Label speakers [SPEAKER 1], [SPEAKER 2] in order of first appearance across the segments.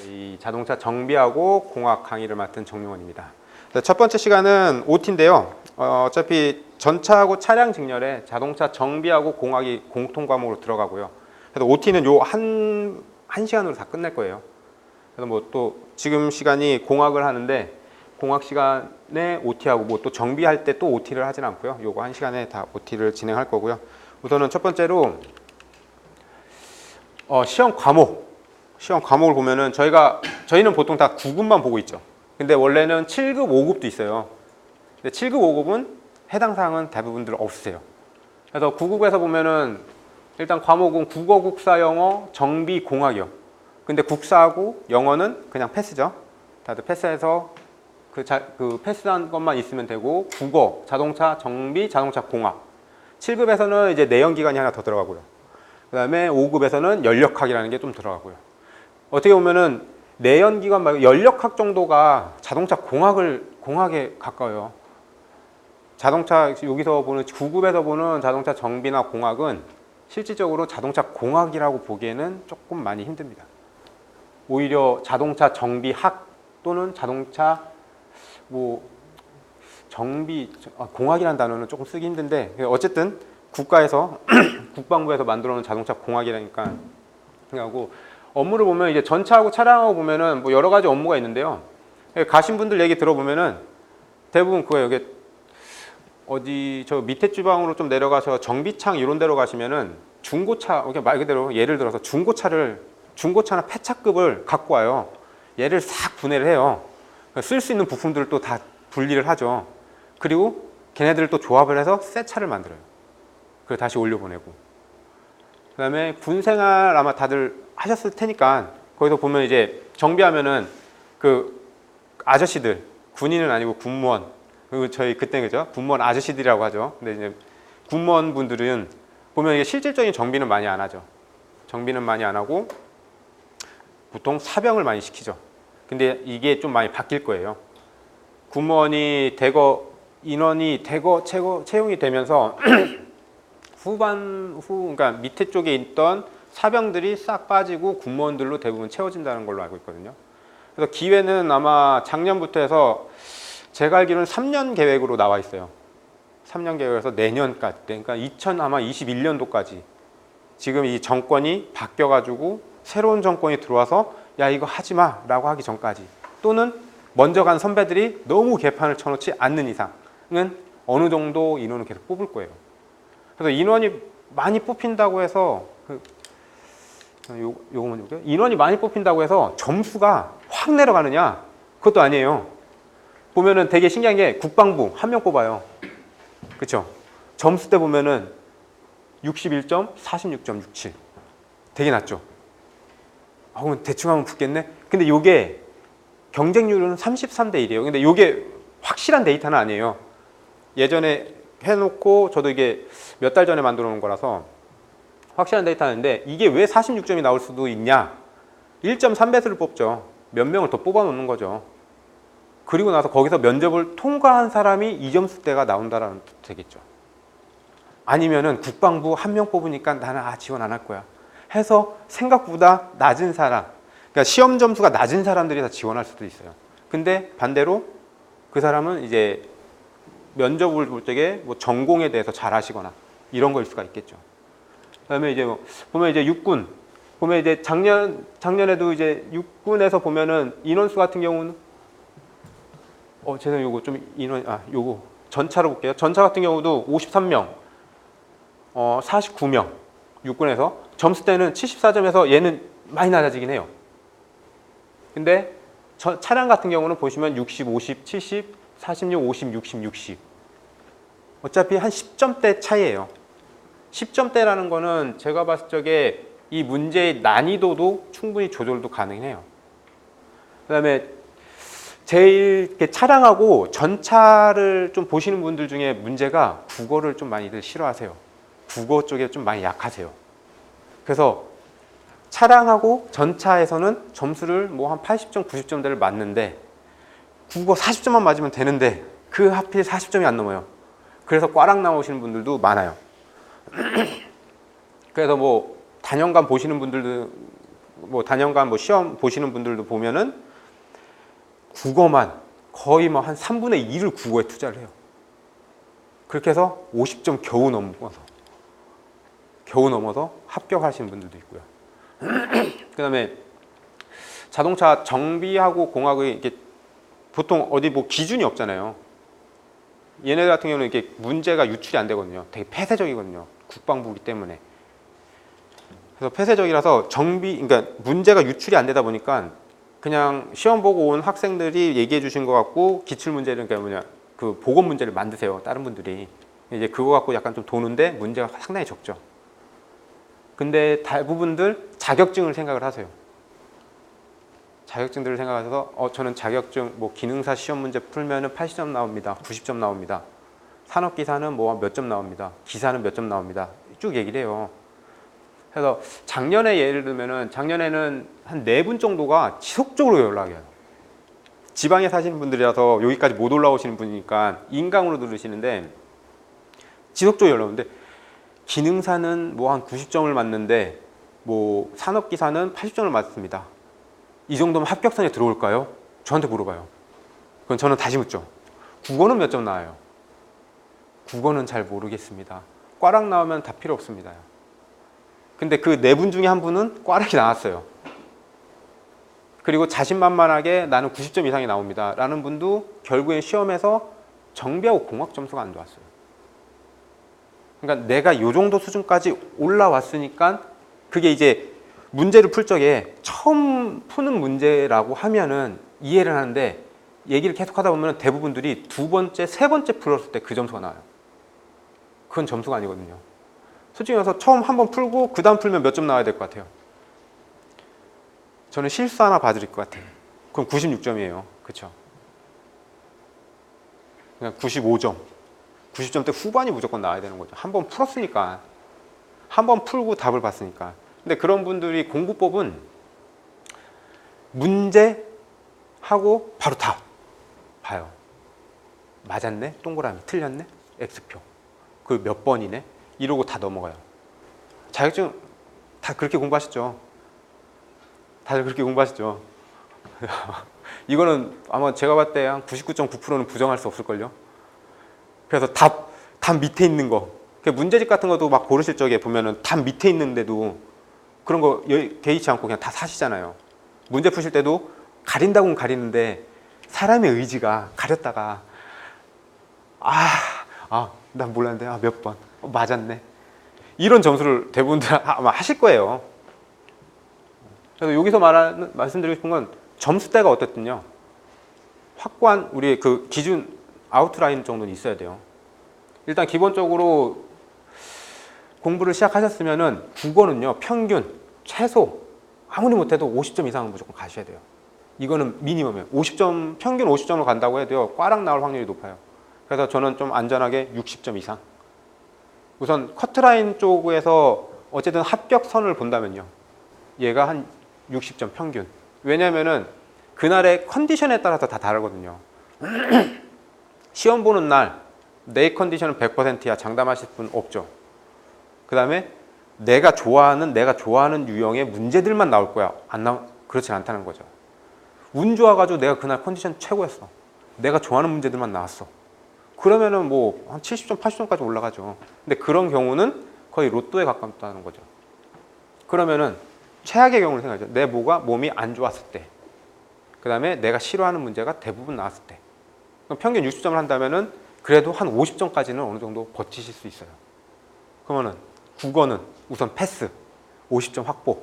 [SPEAKER 1] 이 자동차 정비하고 공학 강의를 맡은 정용원입니다. 첫 번째 시간은 OT인데요. 어차피 전차하고 차량 직렬에 자동차 정비하고 공학이 공통 과목으로 들어가고요. 그래서 OT는 요 한 시간으로 다 끝낼 거예요. 그래서 뭐 또 지금 시간이 공학을 하는데 공학 시간에 OT하고 뭐 또 정비할 때 또 OT를 하진 않고요. 요거 한 시간에 다 OT를 진행할 거고요. 우선은 첫 번째로 시험 과목을 보면은 저희는 보통 다 9급만 보고 있죠. 근데 원래는 7급, 5급도 있어요. 근데 7급, 5급은 해당 사항은 대부분들 없으세요. 그래서 9급에서 보면은 일단 과목은 국어, 국사, 영어, 정비, 공학이요. 근데 국사하고 영어는 그냥 패스죠. 다들 패스해서 그 패스한 것만 있으면 되고, 국어, 자동차, 정비, 자동차, 공학. 7급에서는 이제 내연기관이 하나 더 들어가고요. 그 다음에 5급에서는 연력학이라는 게 좀 들어가고요. 어떻게 보면은 내연기관 말고 연력학 정도가 자동차 공학에 가까워요. 자동차 여기서 보는 9급에서 보는 자동차 정비나 공학은 실질적으로 자동차 공학이라고 보기에는 조금 많이 힘듭니다. 오히려 자동차 정비학 또는 자동차 공학이라는 단어는 조금 쓰기 힘든데 어쨌든 국가에서 국방부에서 만들어 놓은 자동차 공학이라니까 하고 업무를 보면 이제 전차하고 차량하고 보면은 뭐 여러 가지 업무가 있는데요. 가신 분들 얘기 들어보면은 대부분 그거예요. 이게 어디 저 밑에 주방으로 좀 내려가서 정비창 이런 데로 가시면은 중고차, 이렇게 말 그대로 예를 들어서 중고차나 폐차급을 갖고 와요. 얘를 싹 분해를 해요. 쓸 수 있는 부품들을 또 다 분리를 하죠. 그리고 걔네들을 또 조합을 해서 새 차를 만들어요. 그리고 다시 올려보내고. 그 다음에 군생활 아마 다들 하셨을 테니까 거기서 보면 이제 정비하면은 그 아저씨들, 군인은 아니고 군무원, 그리고 저희 그때 그죠? 군무원 아저씨들이라고 하죠. 근데 이제 군무원 분들은 보면 이게 실질적인 정비는 많이 안 하죠. 정비는 많이 안 하고 보통 사병을 많이 시키죠. 근데 이게 좀 많이 바뀔 거예요. 군무원이 인원이 채용이 되면서 그러니까 밑에 쪽에 있던 사병들이 싹 빠지고 군무원들로 대부분 채워진다는 걸로 알고 있거든요. 그래서 기회는 아마 작년부터 해서 제가 알기로는 3년 계획으로 나와 있어요. 3년 계획에서 내년까지, 그러니까 아마 2021년도까지 지금 이 정권이 바뀌어가지고 새로운 정권이 들어와서 야 이거 하지 마라고 하기 전까지 또는 먼저 간 선배들이 너무 개판을 쳐놓지 않는 이상은 어느 정도 인원을 계속 뽑을 거예요. 그래서 인원이 많이 뽑힌다고 해서 요거 먼저 볼게요. 인원이 많이 뽑힌다고 해서 점수가 확 내려가느냐? 그것도 아니에요. 보면은 되게 신기한 게 국방부 한 명 뽑아요. 그렇죠? 점수 때 보면은 61점, 46.67. 되게 낮죠? 그럼 대충 하면 붙겠네? 근데 요게 경쟁률은 33대 1이에요. 근데 요게 확실한 데이터는 아니에요. 예전에 해놓고 저도 이게 몇 달 전에 만들어 놓은 거라서 확실한 데이터인데 이게 왜 46점이 나올 수도 있냐? 1.3배수를 뽑죠. 몇 명을 더 뽑아 놓는 거죠. 그리고 나서 거기서 면접을 통과한 사람이 이 점수대가 나온다라는 뜻 되겠죠. 아니면은 국방부 한 명 뽑으니까 나는 지원 안 할 거야 해서 생각보다 낮은 사람, 그러니까 시험 점수가 낮은 사람들이 다 지원할 수도 있어요. 근데 반대로 그 사람은 이제 면접을 볼 적에 뭐 전공에 대해서 잘 아시거나 이런 거일 수가 있겠죠. 그다음에 이제 보면 이제 육군 보면 이제 작년에도 이제 육군에서 보면은 인원수 같은 경우는 죄송해요. 요거 좀 요거 전차로 볼게요. 전차 같은 경우도 53명, 49명 육군에서 점수대는 74점에서 얘는 많이 낮아지긴 해요. 근데 차량 같은 경우는 보시면 60, 50, 70, 46, 50, 60, 60. 어차피 한 10점대 차이예요. 10점대라는 거는 제가 봤을 적에 이 문제의 난이도도 충분히 조절도 가능해요. 그 다음에 제일 차량하고 전차를 좀 보시는 분들 중에 문제가 국어를 좀 많이들 싫어하세요. 국어 쪽에 좀 많이 약하세요. 그래서 차량하고 전차에서는 점수를 뭐 한 80점, 90점대를 맞는데 국어 40점만 맞으면 되는데 그 하필 40점이 안 넘어요. 그래서 꽈락 나오시는 분들도 많아요. 그래서 뭐 단연간 보시는 분들도 뭐 단연간 뭐 시험 보시는 분들도 보면은 국어만 거의 뭐 한 3분의 1을 국어에 투자를 해요. 그렇게 해서 50점 겨우 넘어서 합격하시는 분들도 있고요. 그다음에 자동차 정비하고 공학의 이게 보통 어디 뭐 기준이 없잖아요. 얘네들 같은 경우는 이게 문제가 유출이 안 되거든요. 되게 폐쇄적이거든요. 국방부기 때문에. 그래서 폐쇄적이라서 그러니까 문제가 유출이 안 되다 보니까 그냥 시험 보고 온 학생들이 얘기해 주신 것 같고 기출 문제를 그러니까 그 보건 문제를 만드세요. 다른 분들이 이제 그거 갖고 약간 좀 도는데 문제가 상당히 적죠. 근데 대부분들 자격증을 생각을 하세요. 자격증들을 생각하셔서 저는 자격증 뭐 기능사 시험 문제 풀면은 80점 나옵니다. 90점 나옵니다. 산업기사는 뭐 몇 점 나옵니다. 기사는 몇 점 나옵니다. 쭉 얘기를 해요. 그래서 작년에 예를 들면은 작년에는 한 4분 정도가 지속적으로 연락이 와요. 지방에 사시는 분들이라서 여기까지 못 올라오시는 분이니까 인강으로 들으시는데 지속적으로 연락 오는데 기능사는 뭐 한 90점을 맞는데 뭐 산업기사는 80점을 맞습니다. 이 정도면 합격선에 들어올까요? 저한테 물어봐요. 그럼 저는 다시 묻죠. 국어는 몇 점 나와요? 국어는 잘 모르겠습니다. 꽈락 나오면 다 필요 없습니다. 근데 그 4분 중에 한 분은 꽈락이 나왔어요. 그리고 자신만만하게 나는 90점 이상이 나옵니다 라는 분도 결국엔 시험에서 정비하고 공학 점수가 안 좋았어요. 그러니까 내가 요 정도 수준까지 올라왔으니까 그게 이제 문제를 풀 적에 처음 푸는 문제라고 하면은 이해를 하는데 얘기를 계속 하다 보면 대부분들이 2번째, 3번째 풀었을 때 그 점수가 나와요. 그건 점수가 아니거든요. 솔직히 말해서 처음 한 번 풀고 그 다음 풀면 몇 점 나와야 될 것 같아요? 저는 실수 하나 봐드릴 것 같아요. 그럼 96점이에요. 그렇죠? 그냥 95점. 90점대 후반이 무조건 나와야 되는 거죠. 한 번 풀었으니까. 한 번 풀고 답을 봤으니까. 근데 그런 분들이 공부법은 문제 하고 바로 답 봐요. 맞았네? 동그라미. 틀렸네? X표. 그 몇 번이네? 이러고 다 넘어가요. 자격증 다 그렇게 공부하셨죠? 다들 그렇게 공부하시죠? 이거는 아마 제가 봤을 때 한 99.9%는 부정할 수 없을걸요? 그래서 답 밑에 있는 거. 문제집 같은 것도 막 고르실 적에 보면은 답 밑에 있는데도 그런 거 개의치 않고 그냥 다 사시잖아요. 문제 푸실 때도 가린다고는 가리는데 사람의 의지가 가렸다가 난 몰랐는데 몇 번 맞았네. 이런 점수를 대부분들 아마 하실 거예요. 그래서 여기서 말씀드리고 싶은 건 점수대가 어떻든요. 확고한 우리 그 기준 아웃라인 정도는 있어야 돼요. 일단 기본적으로 공부를 시작하셨으면은 국어는요 평균 최소 아무리 못해도 50점 이상은 무조건 가셔야 돼요. 이거는 미니멈이에요. 50점 평균 50점을 간다고 해도요 꽈락 나올 확률이 높아요. 그래서 저는 좀 안전하게 60점 이상. 우선 커트라인 쪽에서 어쨌든 합격선을 본다면요 얘가 한 60점 평균. 왜냐면은 그날의 컨디션에 따라서 다 다르거든요. 시험 보는 날 내 컨디션은 100%야 장담하실 분 없죠. 그 다음에 내가 좋아하는 유형의 문제들만 나올 거야. 그렇지 않다는 거죠. 운 좋아가지고 내가 그날 컨디션 최고였어. 내가 좋아하는 문제들만 나왔어. 그러면은 뭐 한 70점, 80점까지 올라가죠. 근데 그런 경우는 거의 로또에 가깝다는 거죠. 그러면은 최악의 경우를 생각하죠. 내 몸이 안 좋았을 때. 그 다음에 내가 싫어하는 문제가 대부분 나왔을 때. 그럼 평균 60점을 한다면은 그래도 한 50점까지는 어느 정도 버티실 수 있어요. 그러면은 국어는 우선 패스, 50점 확보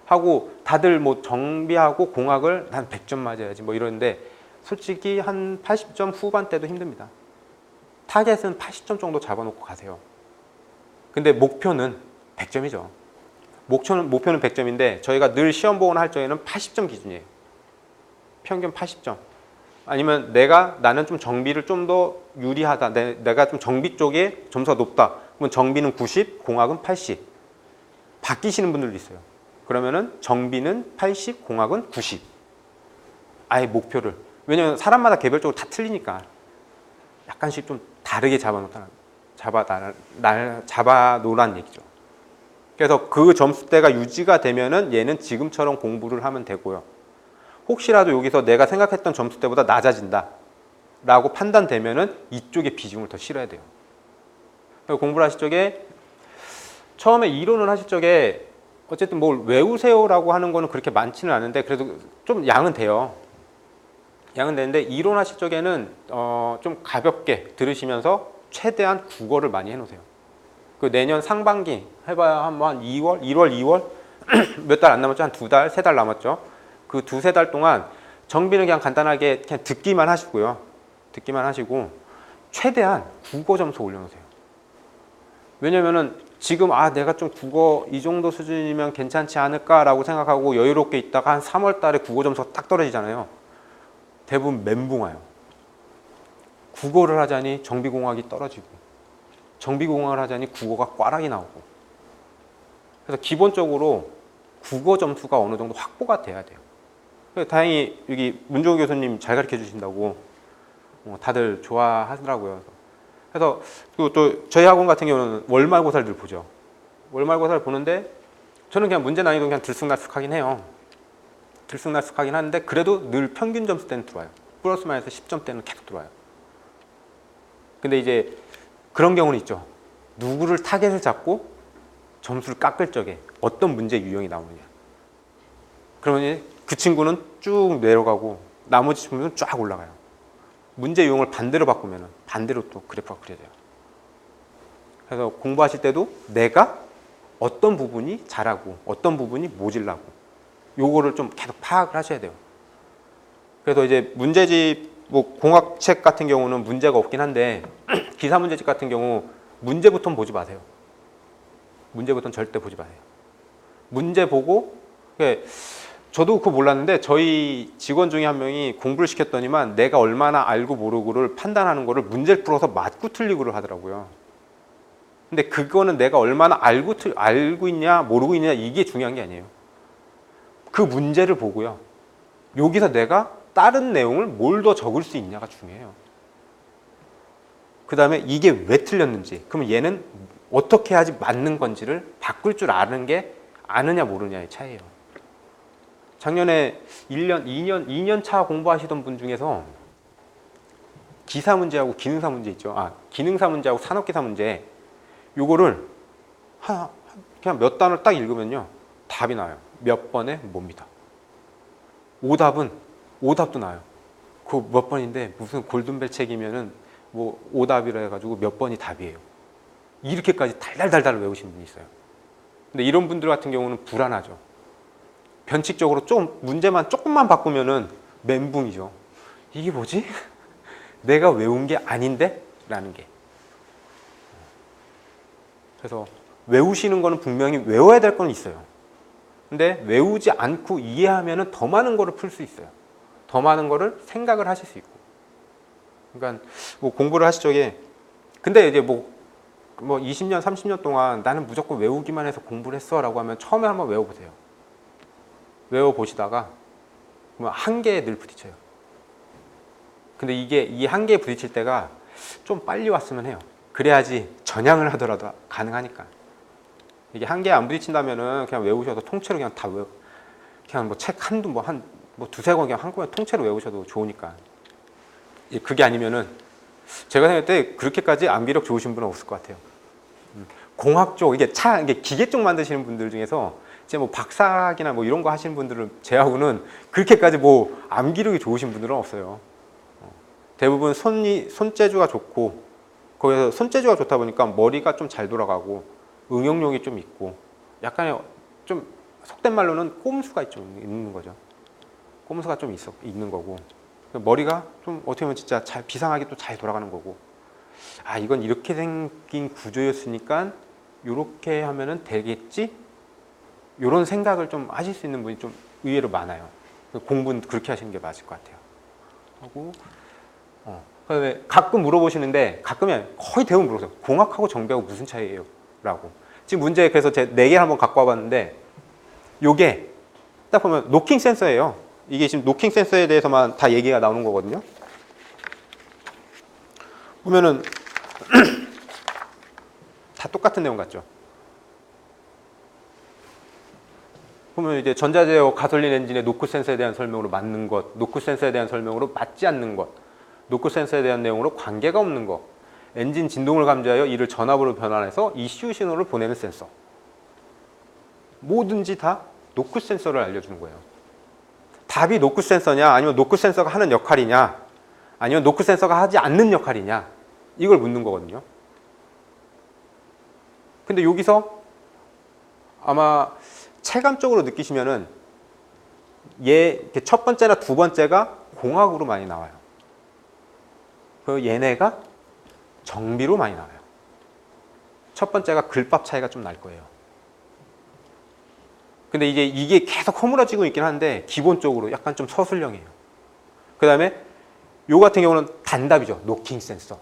[SPEAKER 1] 하고 다들 뭐 정비하고 공학을 한 100점 맞아야지 뭐 이러는데 솔직히 한 80점 후반대도 힘듭니다. 타겟은 80점 정도 잡아놓고 가세요. 근데 목표는 100점이죠. 목표는 100점인데 저희가 늘 시험 보거나 할 적에는 80점 기준이에요. 평균 80점. 아니면 나는 좀 정비를 좀 더 유리하다. 내가 좀 정비 쪽에 점수가 높다. 그러면 정비는 90, 공학은 80. 바뀌시는 분들도 있어요. 그러면은 정비는 80, 공학은 90. 아예 목표를. 왜냐면 사람마다 개별적으로 다 틀리니까 약간씩 좀 다르게 잡아놓다는. 잡아놓으란 얘기죠. 그래서 그 점수대가 유지가 되면은 얘는 지금처럼 공부를 하면 되고요. 혹시라도 여기서 내가 생각했던 점수대보다 낮아진다 라고 판단되면은 이쪽에 비중을 더 실어야 돼요. 공부를 하실 적에 처음에 이론을 하실 적에 어쨌든 뭘 외우세요라고 하는 거는 그렇게 많지는 않은데 그래도 좀 양은 돼요. 양은 되는데 이론하실 적에는 좀 가볍게 들으시면서 최대한 국어를 많이 해놓으세요. 그 내년 상반기 해봐야 한 2월, 1월, 2월 몇 달 안 남았죠? 한 2달, 3달 남았죠? 그 2-3달 동안 정비는 그냥 간단하게 그냥 듣기만 하시고요. 듣기만 하시고 최대한 국어 점수 올려놓으세요. 왜냐면은 지금 내가 좀 국어 이 정도 수준이면 괜찮지 않을까라고 생각하고 여유롭게 있다가 한 3월 달에 국어 점수가 딱 떨어지잖아요. 대부분 멘붕 와요. 국어를 하자니 정비공학이 떨어지고 정비공학을 하자니 국어가 꽈락이 나오고 그래서 기본적으로 국어 점수가 어느 정도 확보가 돼야 돼요. 다행히 여기 문종우 교수님 잘 가르쳐 주신다고 다들 좋아하더라고요. 그래서 그리고 또 저희 학원 같은 경우는 월말고사를 늘 보죠. 월말고사를 보는데 저는 그냥 문제 난이도 그냥 들쑥날쑥하긴 해요. 들쑥날쑥하긴 하는데 그래도 늘 평균 점수대는 들어와요. 플러스 마이너스 10점대는 계속 들어와요. 근데 이제 그런 경우는 있죠. 누구를 타겟을 잡고 점수를 깎을 적에 어떤 문제 유형이 나오느냐. 그러면 그 친구는 쭉 내려가고 나머지 친구는 쫙 올라가요. 문제 유형을 반대로 바꾸면 반대로 또 그래프가 그려져요. 그래서 공부하실 때도 내가 어떤 부분이 잘하고 어떤 부분이 모질라고 요거를 좀 계속 파악을 하셔야 돼요. 그래서 이제 문제집 뭐 공학책 같은 경우는 문제가 없긴 한데 기사 문제집 같은 경우 문제부터는 보지 마세요. 문제부터는 절대 보지 마세요. 문제 보고 저도 그거 몰랐는데 저희 직원 중에 한 명이 공부를 시켰더니만 내가 얼마나 알고 모르고를 판단하는 거를 문제를 풀어서 맞고 틀리고를 하더라고요. 근데 그거는 내가 얼마나 알고 있냐 모르고 있냐 이게 중요한 게 아니에요. 그 문제를 보고요. 여기서 내가 다른 내용을 뭘 더 적을 수 있냐가 중요해요. 그 다음에 이게 왜 틀렸는지, 그러면 얘는 어떻게 해야지 맞는 건지를 바꿀 줄 아는 게 아느냐 모르냐의 차이예요. 작년에 2년 차 공부하시던 분 중에서 기사 문제하고 기능사 문제 있죠. 기능사 문제하고 산업기사 문제 요거를 그냥 몇 단을 딱 읽으면요. 답이 나와요. 몇 번에 뭡니다. 오답도 나와요. 그 몇 번인데 무슨 골든벨 책이면은 뭐 오답이라 해가지고 몇 번이 답이에요. 이렇게까지 달달달달 외우신 분이 있어요. 근데 이런 분들 같은 경우는 불안하죠. 변칙적으로 문제만 조금만 바꾸면은 멘붕이죠. 이게 뭐지? 내가 외운 게 아닌데? 라는 게. 그래서 외우시는 거는 분명히 외워야 될 건 있어요. 근데 외우지 않고 이해하면은 더 많은 거를 풀 수 있어요. 더 많은 거를 생각을 하실 수 있고. 그러니까 뭐 공부를 하실 적에 근데 이제 뭐 20년, 30년 동안 나는 무조건 외우기만 해서 공부를 했어 라고 하면 처음에 한번 외워보세요. 외워보시다가 한계에 늘 부딪혀요. 근데 이게 이 한계에 부딪힐 때가 좀 빨리 왔으면 해요. 그래야지 전향을 하더라도 가능하니까. 이게 한계에 안 부딪힌다면은 그냥 외우셔도 통째로 그냥 다 그냥 뭐 책 한 두세 권 그냥 한꺼번에 통째로 외우셔도 좋으니까. 그게 아니면은 제가 생각할 때 그렇게까지 암기력 좋으신 분은 없을 것 같아요. 공학 쪽, 이게 기계 쪽 만드시는 분들 중에서 이제 뭐 박사학이나 뭐 이런 거 하시는 분들은 제하고는 그렇게까지 뭐 암기력이 좋으신 분들은 없어요. 대부분 손재주가 좋고 거기서 손재주가 좋다 보니까 머리가 좀 잘 돌아가고 응용력이 좀 있고 약간의 좀 속된 말로는 꼼수가 좀 있는 거죠. 꼼수가 좀 있는 거고 머리가 좀 어떻게 보면 진짜 비상하게 또 잘 돌아가는 거고 이건 이렇게 생긴 구조였으니까 이렇게 하면은 되겠지? 이런 생각을 좀 하실 수 있는 분이 좀 의외로 많아요. 공부는 그렇게 하시는 게 맞을 것 같아요. 하고 그다음에 가끔 물어보시는데 가끔이 거의 대부분 물어보세요. 공학하고 정비하고 무슨 차이예요? 라고. 지금 문제 그래서 제 4개를 한번 갖고 와봤는데 요게 딱 보면 노킹 센서예요. 이게 지금 노킹 센서에 대해서만 다 얘기가 나오는 거거든요. 보면은 다 똑같은 내용 같죠. 보면 이제 전자제어 가솔린 엔진의 노크 센서에 대한 설명으로 맞는 것, 노크 센서에 대한 설명으로 맞지 않는 것, 노크 센서에 대한 내용으로 관계가 없는 것, 엔진 진동을 감지하여 이를 전압으로 변환해서 ECU 신호를 보내는 센서. 뭐든지 다 노크 센서를 알려주는 거예요. 답이 노크 센서냐, 아니면 노크 센서가 하는 역할이냐, 아니면 노크 센서가 하지 않는 역할이냐, 이걸 묻는 거거든요. 근데 여기서 아마 체감적으로 느끼시면은 첫 번째나 두 번째가 공학으로 많이 나와요. 그 얘네가 정비로 많이 나와요. 첫 번째가 글밥 차이가 좀 날 거예요. 근데 이게 계속 허물어지고 있긴 한데 기본적으로 약간 좀 서술형이에요. 그 다음에 요 같은 경우는 단답이죠. 노킹 센서.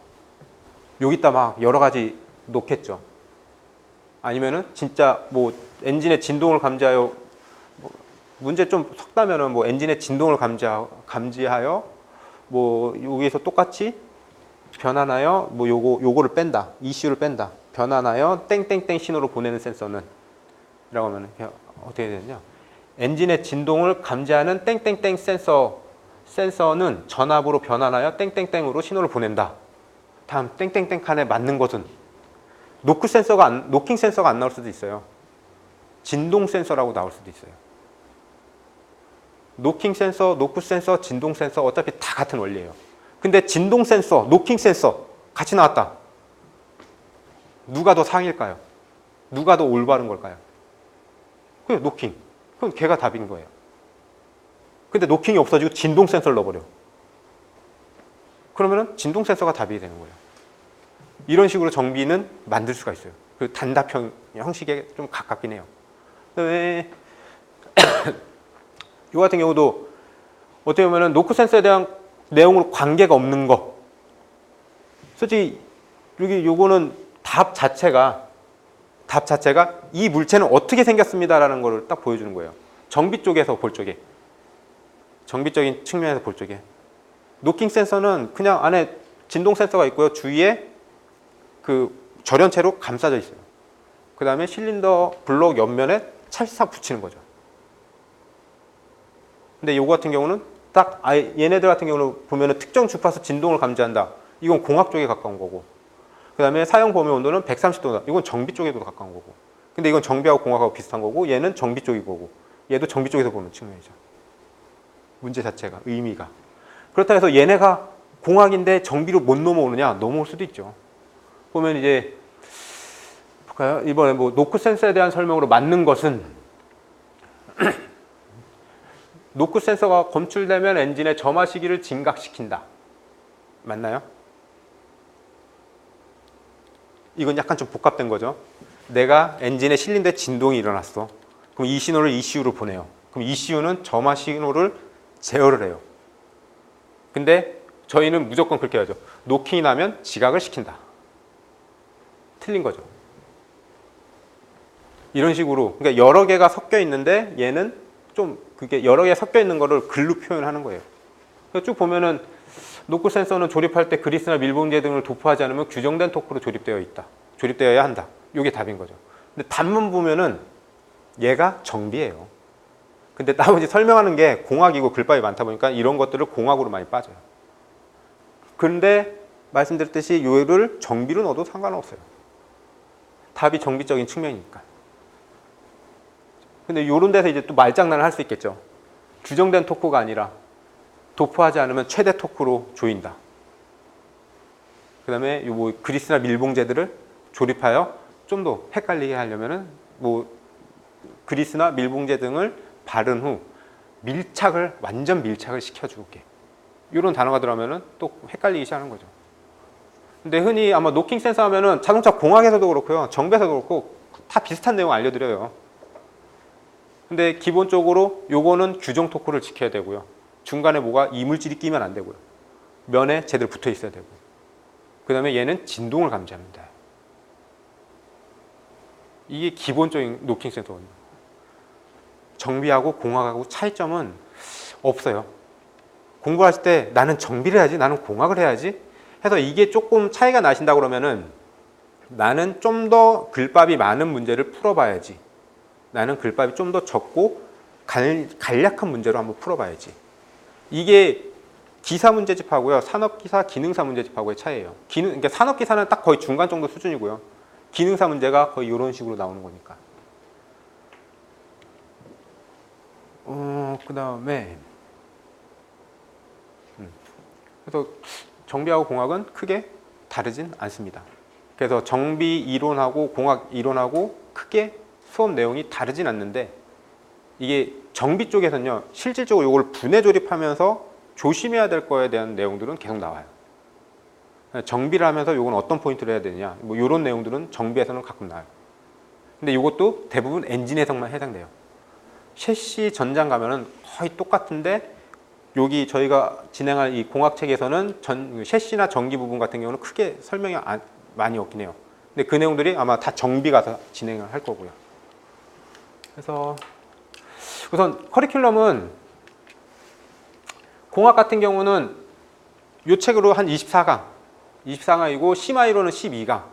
[SPEAKER 1] 여기다 막 여러 가지 놓겠죠. 아니면은 진짜 뭐 엔진의 진동을 감지하여 문제 좀 섞다면은 뭐 엔진의 진동을 감지하여 뭐 여기서 똑같이 변환하여 뭐 요거를 뺀다. ECU를 뺀다. 변환하여 땡땡땡 신호로 보내는 센서는 이라고 하면 어떻게 되느냐? 엔진의 진동을 감지하는 땡땡땡 센서는 전압으로 변환하여 땡땡땡으로 신호를 보낸다. 다음 땡땡땡 칸에 맞는 것은 노킹 센서가 안 나올 수도 있어요. 진동 센서라고 나올 수도 있어요. 노킹 센서, 노크 센서, 진동 센서 어차피 다 같은 원리예요. 근데 진동 센서, 노킹 센서 같이 나왔다. 누가 더 상일까요? 누가 더 올바른 걸까요? 그냥 노킹. 그럼 걔가 답인 거예요. 근데 노킹이 없어지고 진동 센서를 넣어버려. 그러면은 진동 센서가 답이 되는 거예요. 이런 식으로 정비는 만들 수가 있어요. 그 단답형 형식에 좀 가깝긴 해요. 그다음에 이 같은 경우도 어떻게 보면은 노크 센서에 대한 내용으로 관계가 없는 거. 솔직히 요거는 답 자체가 이 물체는 어떻게 생겼습니다라는 거를 딱 보여주는 거예요. 정비 쪽에서 볼 적에. 정비적인 측면에서 볼 적에. 노킹 센서는 그냥 안에 진동 센서가 있고요. 주위에 그 절연체로 감싸져 있어요. 그 다음에 실린더 블록 옆면에 찰싹 붙이는 거죠. 근데 요거 같은 경우는 딱 얘네들 같은 경우는 보면은 특정 주파수 진동을 감지한다. 이건 공학 쪽에 가까운 거고. 그 다음에 사용 범위 온도는 130도다. 이건 정비 쪽에도 가까운 거고. 근데 이건 정비하고 공학하고 비슷한 거고, 얘는 정비 쪽이 거고, 얘도 정비 쪽에서 보는 측면이죠. 문제 자체가, 의미가. 그렇다 해서 얘네가 공학인데 정비로 못 넘어오느냐? 넘어올 수도 있죠. 보면 이제 볼까요? 이번에 뭐 노크 센서에 대한 설명으로 맞는 것은 노크 센서가 검출되면 엔진의 점화 시기를 증가시킨다. 맞나요? 이건 약간 좀 복합된 거죠. 내가 엔진의 실린더에 진동이 일어났어. 그럼 이 신호를 ECU로 보내요. 그럼 ECU는 점화 신호를 제어를 해요. 근데 저희는 무조건 그렇게 하죠. 노킹이 나면 지각을 시킨다. 틀린 거죠. 이런 식으로 그러니까 여러 개가 섞여 있는데 얘는 좀 그게 여러 개 섞여 있는 거를 글로 표현하는 거예요. 쭉 보면은 노크 센서는 조립할 때 그리스나 밀봉제 등을 도포하지 않으면 규정된 토크로 조립되어야 한다. 이게 답인 거죠. 근데 답문 보면은 얘가 정비예요. 근데 나머지 설명하는 게 공학이고 글밥이 많다 보니까 이런 것들을 공학으로 많이 빠져요. 그런데 말씀드렸듯이 요를 정비로 넣어도 상관없어요. 답이 정비적인 측면이니까. 근데 이런 데서 이제 또 말장난을 할 수 있겠죠. 규정된 토크가 아니라 도포하지 않으면 최대 토크로 조인다. 그 다음에 뭐 그리스나 밀봉제들을 조립하여 좀 더 헷갈리게 하려면은 뭐 그리스나 밀봉제 등을 바른 후 완전 밀착을 시켜줄게. 이런 단어가 들어가면은 또 헷갈리기 시작하는 거죠. 근데 흔히 아마 노킹 센서 하면은 자동차 공학에서도 그렇고요. 정비에서도 그렇고 다 비슷한 내용 알려드려요. 근데 기본적으로 요거는 규정 토크를 지켜야 되고요. 중간에 뭐가 이물질이 끼면 안 되고요. 면에 제대로 붙어 있어야 되고. 그 다음에 얘는 진동을 감지합니다. 이게 기본적인 노킹 센서거든요. 정비하고 공학하고 차이점은 없어요. 공부하실 때 나는 정비를 해야지, 나는 공학을 해야지 해서 이게 조금 차이가 나신다 그러면은 나는 좀 더 글밥이 많은 문제를 풀어봐야지. 나는 글밥이 좀 더 적고 간략한 문제로 한번 풀어봐야지. 이게 기사 문제집하고요, 산업기사, 기능사 문제집하고의 차이예요. 그러니까 산업기사는 딱 거의 중간 정도 수준이고요. 기능사 문제가 거의 이런 식으로 나오는 거니까. 그 다음에 그래서 정비하고 공학은 크게 다르진 않습니다. 그래서 정비 이론하고 공학 이론하고 크게 수업 내용이 다르진 않는데, 이게 정비 쪽에서는요, 실질적으로 이걸 분해 조립하면서 조심해야 될 거에 대한 내용들은 계속 나와요. 정비를 하면서 이건 어떤 포인트를 해야 되느냐, 뭐 이런 내용들은 정비에서는 가끔 나와요. 근데 이것도 대부분 엔진 해석만 해당돼요. 셰시 전장 가면은 거의 똑같은데, 여기 저희가 진행할 이 공학책에서는 셰시나 전기 부분 같은 경우는 크게 설명이 많이 없긴 해요. 근데 그 내용들이 아마 다 정비 가서 진행을 할 거고요. 그래서 우선 커리큘럼은 공학 같은 경우는 이 책으로 한 24강이고 심화이론은 12강.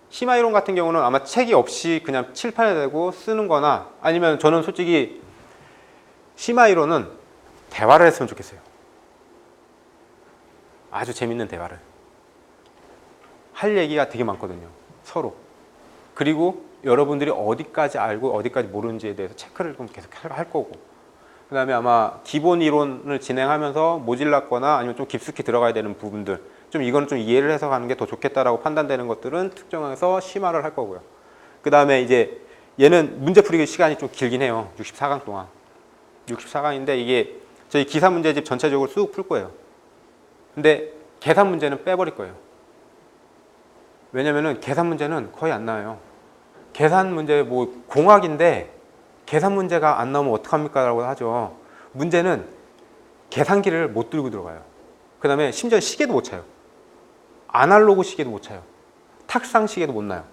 [SPEAKER 1] 심화이론 같은 경우는 아마 책이 없이 그냥 칠판에 대고 쓰는 거나, 아니면 저는 솔직히 심화이론은 대화를 했으면 좋겠어요. 아주 재밌는 대화를. 할 얘기가 되게 많거든요, 서로. 그리고 여러분들이 어디까지 알고 어디까지 모르는지에 대해서 체크를 좀 계속 할 거고, 그 다음에 아마 기본 이론을 진행하면서 모질랐거나 아니면 좀 깊숙이 들어가야 되는 부분들, 좀 이거는 좀 이해를 해서 가는 게 더 좋겠다라고 판단되는 것들은 특정해서 심화를 할 거고요. 그 다음에 이제 얘는 문제 풀이 시간이 좀 길긴 해요. 64강 동안. 64강인데 이게 저희 기사 문제집 전체적으로 쑥 풀 거예요. 근데 계산 문제는 빼버릴 거예요. 왜냐면은 계산 문제는 거의 안 나와요. 계산 문제 뭐 공학인데 계산 문제가 안 나오면 어떡합니까? 라고 하죠. 문제는 계산기를 못 들고 들어가요. 그 다음에 심지어 시계도 못 차요. 아날로그 시계도 못 차요. 탁상 시계도 못 나요.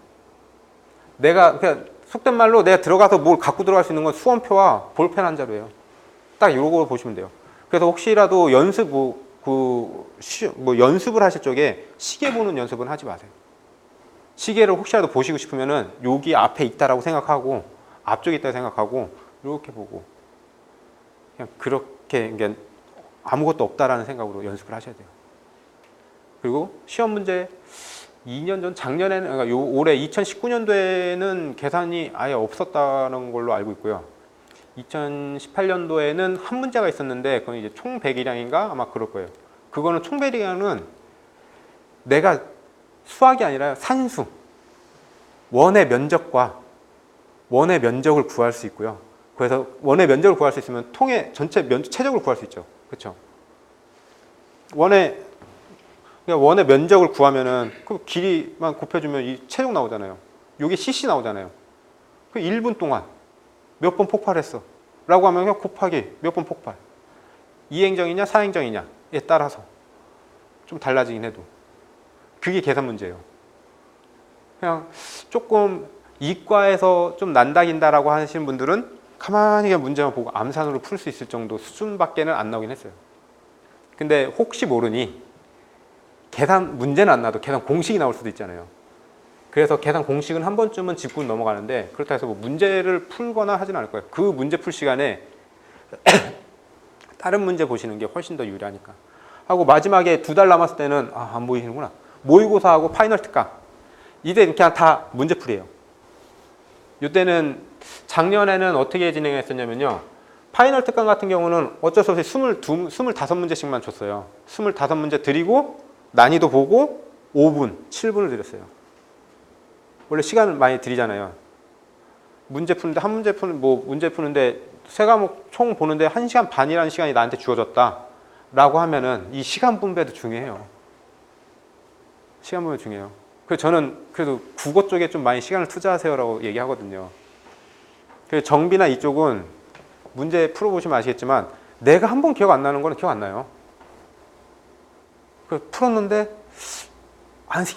[SPEAKER 1] 내가 그냥 속된 말로 내가 들어가서 뭘 갖고 들어갈 수 있는 건 수험표와 볼펜 한 자루예요. 딱 이러고 보시면 돼요. 그래서 혹시라도 연습 연습을 하실 적에 시계 보는 연습은 하지 마세요. 시계를 혹시라도 보시고 싶으면은 여기 앞에 있다라고 생각하고, 앞쪽에 있다고 생각하고 이렇게 보고, 그냥 그렇게 그냥 아무것도 없다라는 생각으로 연습을 하셔야 돼요. 그리고 시험 문제 2년 전, 작년에는, 그러니까 올해 2019년도에는 계산이 아예 없었다는 걸로 알고 있고요. 2018년도에는 한 문제가 있었는데 그건 이제 총 배기량인가 아마 그럴 거예요. 그거는 총 배기량은 내가 수학이 아니라 산수, 원의 면적과 원의 면적을 구할 수 있고요. 그래서 원의 면적을 구할 수 있으면 통의 전체 최적을 구할 수 있죠. 그렇죠? 원의 면적을 구하면은 그 길이만 곱해주면 이 체적 나오잖아요. 여기 cc 나오잖아요. 그 1분 동안 몇 번 폭발했어 라고 하면 그냥 곱하기 몇 번 폭발, 2행정이냐 4행정이냐에 따라서 좀 달라지긴 해도 그게 계산 문제예요. 그냥 조금 이과에서 좀 난다긴다라고 하시는 분들은 가만히 그냥 문제만 보고 암산으로 풀 수 있을 정도 수준밖에는 안 나오긴 했어요. 근데 혹시 모르니 계산 문제는 안 나도 계산 공식이 나올 수도 있잖아요. 그래서 계산 공식은 한 번쯤은 짚고 넘어가는데, 그렇다 해서 뭐 문제를 풀거나 하진 않을 거예요. 그 문제 풀 시간에 다른 문제 보시는 게 훨씬 더 유리하니까. 하고 마지막에 2달 남았을 때는 안 보이시는구나. 모의고사하고 파이널 특강. 이제 그냥 다 문제 풀이에요. 이때는 작년에는 어떻게 진행했었냐면요. 파이널 특강 같은 경우는 어쩔 수 없이 25문제씩만 줬어요. 25문제 드리고 난이도 보고 5분, 7분을 드렸어요. 원래 시간을 많이 드리잖아요. 문제 푸는데 문제 푸는데 세 과목 총 보는데 1시간 반이라는 시간이 나한테 주어졌다라고 하면은 이 시간 분배도 중요해요. 시간 분배 중요해요. 그래서 저는 그래도 국어 쪽에 좀 많이 시간을 투자하세요라고 얘기하거든요. 그래서 정비나 이쪽은 문제 풀어보시면 아시겠지만 내가 한 번 기억 안 나는 거는 기억 안 나요. 그 풀었는데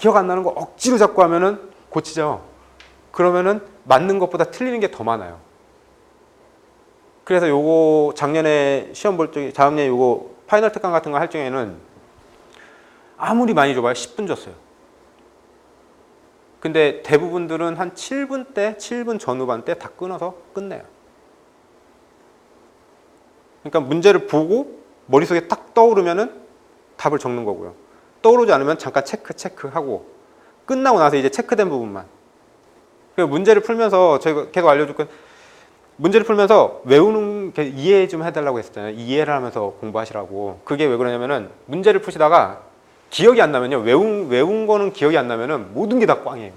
[SPEAKER 1] 기억 안 나는 거 억지로 잡고 하면은 고치죠. 그러면은 맞는 것보다 틀리는 게 더 많아요. 그래서 요거 작년에 시험 볼 적에 작년에 요거 파이널 특강 같은 거 할 적에는 아무리 많이 줘봐요 10분 줬어요. 근데 대부분들은 한 7분 때, 7분 전후반 때 다 끊어서 끝내요. 그러니까 문제를 보고 머릿속에 딱 떠오르면은 답을 적는 거고요. 떠오르지 않으면 잠깐 체크하고 끝나고 나서 이제 체크된 부분만. 문제를 풀면서 저희가 계속 알려줄 건 문제를 풀면서 외우는 게 이해 좀 해달라고 했었잖아요. 이해를 하면서 공부하시라고. 그게 왜 그러냐면은 문제를 푸시다가 기억이 안 나면요. 외운 거는 기억이 안 나면은 모든 게 다 꽝이에요.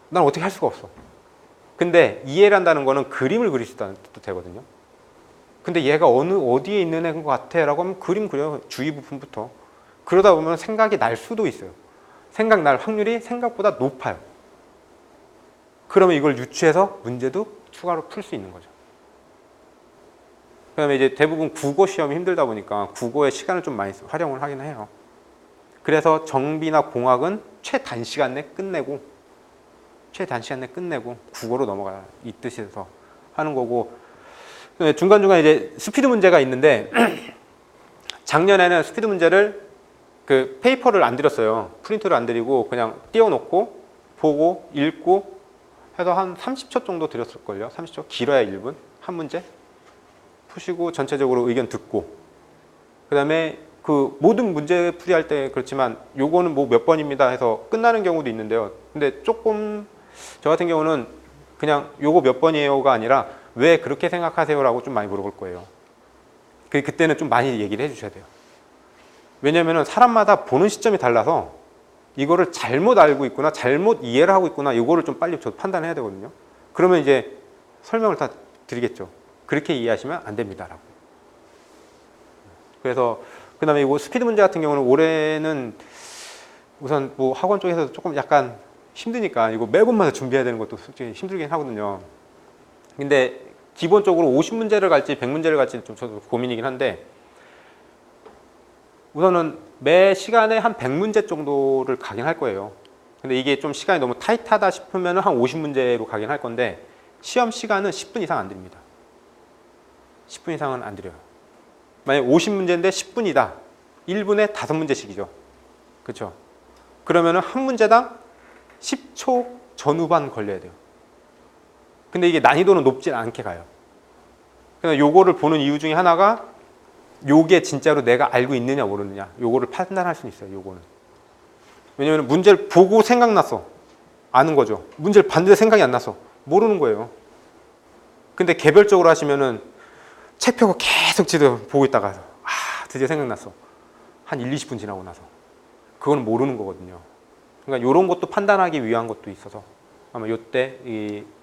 [SPEAKER 1] 난 어떻게 할 수가 없어. 근데 이해를 한다는 거는 그림을 그릴 수 있다는 뜻도 되거든요. 근데 얘가 어디에 있는 애인 것 같아? 라고 하면 그림 그려요. 주위 부분부터. 그러다 보면 생각이 날 수도 있어요. 생각 날 확률이 생각보다 높아요. 그러면 이걸 유추해서 문제도 추가로 풀 수 있는 거죠. 그 다음에 이제 대부분 국어 시험이 힘들다 보니까 국어에 시간을 좀 많이 활용을 하긴 해요. 그래서 정비나 공학은 최단시간 내 끝내고 국어로 넘어가 이 뜻에서 하는 거고, 중간중간 이제 스피드 문제가 있는데 작년에는 스피드 문제를 그 페이퍼를 안 드렸어요. 프린트를 안 드리고 그냥 띄워놓고 보고 읽고 해서 한 30초 정도 드렸을걸요. 30초? 길어야 1분? 한 문제? 푸시고 전체적으로 의견 듣고, 그 다음에 그 모든 문제 풀이할 때 그렇지만 요거는 뭐 몇 번입니다 해서 끝나는 경우도 있는데요. 근데 조금 저 같은 경우는 그냥 요거 몇 번이에요가 아니라 왜 그렇게 생각하세요? 라고 좀 많이 물어볼 거예요. 그때는 좀 많이 얘기를 해주셔야 돼요. 왜냐면은 사람마다 보는 시점이 달라서 이거를 잘못 알고 있구나, 잘못 이해를 하고 있구나, 이거를 좀 빨리 저도 판단해야 되거든요. 그러면 이제 설명을 다 드리겠죠. 그렇게 이해하시면 안 됩니다라고. 그래서 그 다음에 이거 스피드 문제 같은 경우는 올해는 우선 뭐 학원 쪽에서 조금 약간 힘드니까 이거 매번마다 준비해야 되는 것도 솔직히 힘들긴 하거든요. 근데 기본적으로 50문제를 갈지 100문제를 갈지 좀 저도 고민이긴 한데, 우선은 매 시간에 한 100문제 정도를 가긴 할 거예요. 근데 이게 좀 시간이 너무 타이트하다 싶으면 한 50문제로 가긴 할 건데, 시험 시간은 10분 이상 안 드립니다. 10분 이상은 안 드려요. 만약 50문제인데 10분이다. 1분에 5문제씩이죠. 그렇죠? 그러면은 한 문제당 10초 전후반 걸려야 돼요. 근데 이게 난이도는 높지 않게 가요. 그래서 요거를 보는 이유 중에 하나가 요게 진짜로 내가 알고 있느냐 모르느냐, 요거를 판단할 수 있어요. 요거는. 왜냐면 문제를 보고 생각났어. 아는 거죠. 문제를 봤는데 생각이 안 났어. 모르는 거예요. 근데 개별적으로 하시면은 책 펴고 계속 보고 있다가 드디어 생각났어. 한 1, 20분 지나고 나서. 그거는 모르는 거거든요. 그러니까 요런 것도 판단하기 위한 것도 있어서 아마 요때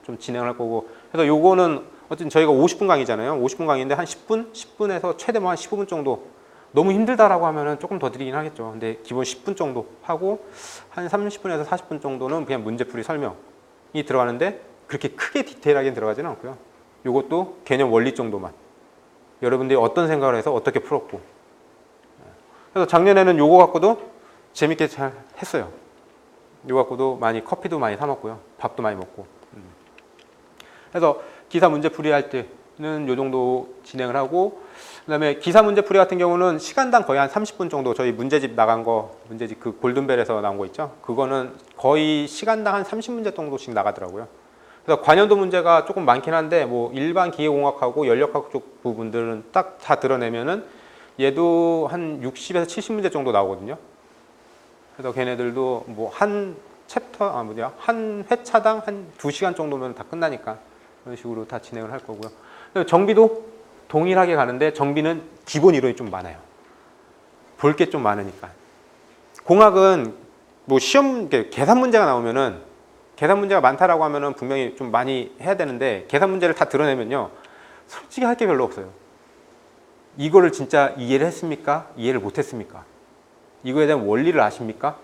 [SPEAKER 1] 좀 진행을 할 거고, 그래서 요거는 어쨌든 저희가 50분 강의잖아요. 50분 강의인데 한 10분에서 최대 한 15분 정도. 너무 힘들다라고 하면은 조금 더 드리긴 하겠죠. 근데 기본 10분 정도 하고 한 30분에서 40분 정도는 그냥 문제풀이 설명이 들어가는데, 그렇게 크게 디테일하게 들어가지는 않고요. 요것도 개념 원리 정도만. 여러분들이 어떤 생각을 해서 어떻게 풀었고. 그래서 작년에는 요거 갖고도 재밌게 잘 했어요. 요거 갖고도 커피도 많이 사 먹고요. 밥도 많이 먹고. 그래서 기사 문제풀이 할 때는 요 정도 진행을 하고, 그 다음에 기사 문제풀이 같은 경우는 시간당 거의 한 30분 정도, 저희 문제집 나간 거, 문제집 그 골든벨에서 나온 거 있죠? 그거는 거의 시간당 한 30문제 정도씩 나가더라고요. 그래서 관련도 문제가 조금 많긴 한데, 뭐 일반 기계공학하고 연력학 쪽 부분들은 딱 다 드러내면은 얘도 한 60에서 70문제 정도 나오거든요. 그래서 걔네들도 뭐 한 한 회차당 한 2시간 정도면 다 끝나니까 그런 식으로 다 진행을 할 거고요. 정비도 동일하게 가는데, 정비는 기본 이론이 좀 많아요. 볼 게 좀 많으니까. 공학은 뭐 시험 계산 문제가 나오면은, 계산 문제가 많다라고 하면은 분명히 좀 많이 해야 되는데, 계산 문제를 다 드러내면요, 솔직히 할 게 별로 없어요. 이거를 진짜 이해를 했습니까? 이해를 못 했습니까? 이거에 대한 원리를 아십니까?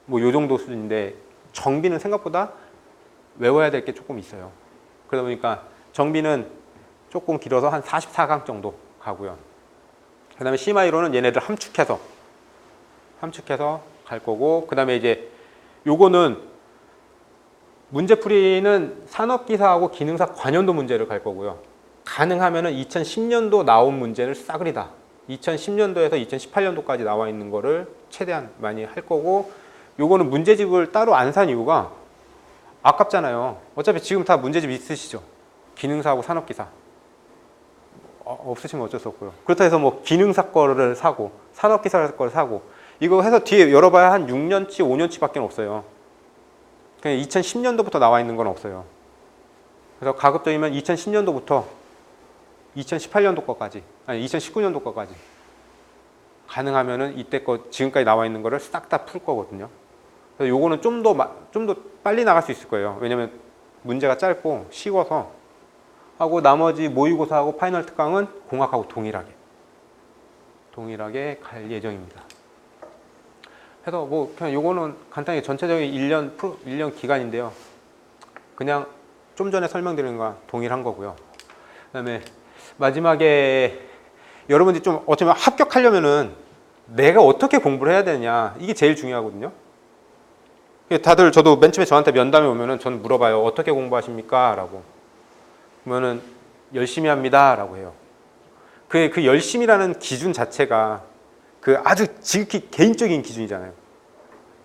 [SPEAKER 1] 뭐 요 정도 수준인데, 정비는 생각보다 외워야 될 게 조금 있어요. 그러다 보니까 정비는 조금 길어서 한 44강 정도 가고요. 그 다음에 심화 이론은 얘네들 함축해서 갈 거고, 그 다음에 이제 요거는 문제풀이는 산업기사하고 기능사 관연도 문제를 갈 거고요. 가능하면은 2010년도 나온 문제를 싸그리다 2010년도에서 2018년도까지 나와 있는 거를 최대한 많이 할 거고, 요거는 문제집을 따로 안 산 이유가 아깝잖아요. 어차피 지금 다 문제집 있으시죠. 기능사하고 산업기사. 없으시면 어쩔 수 없고요. 그렇다 해서 뭐 기능사 거를 사고 산업기사 거를 사고 이거 해서 뒤에 열어봐야 한 6년치 5년치 밖에 없어요. 그냥 2010년도부터 나와 있는 건 없어요. 그래서 가급적이면 2010년도부터 2018년도 거까지 아니 2019년도 거까지 가능하면은 이때 거 지금까지 나와 있는 거를 싹 다 풀 거거든요. 그래서 요거는 좀 더 빨리 나갈 수 있을 거예요. 왜냐면 문제가 짧고 쉬워서 하고 나머지 모의고사하고 파이널 특강은 공학하고 동일하게 갈 예정입니다. 그래서 뭐 그냥 요거는 간단히 전체적인 1년 기간인데요. 그냥 좀 전에 설명드린 거랑 동일한 거고요. 그다음에 마지막에 여러분들이 좀 어쩌면 합격하려면은 내가 어떻게 공부를 해야 되냐 이게 제일 중요하거든요. 다들 저도 맨 처음에 저한테 면담에 오면은 저는 물어봐요. 어떻게 공부하십니까? 라고. 그러면은 열심히 합니다. 라고 해요. 그 열심이라는 기준 자체가 그 아주 지극히 개인적인 기준이잖아요.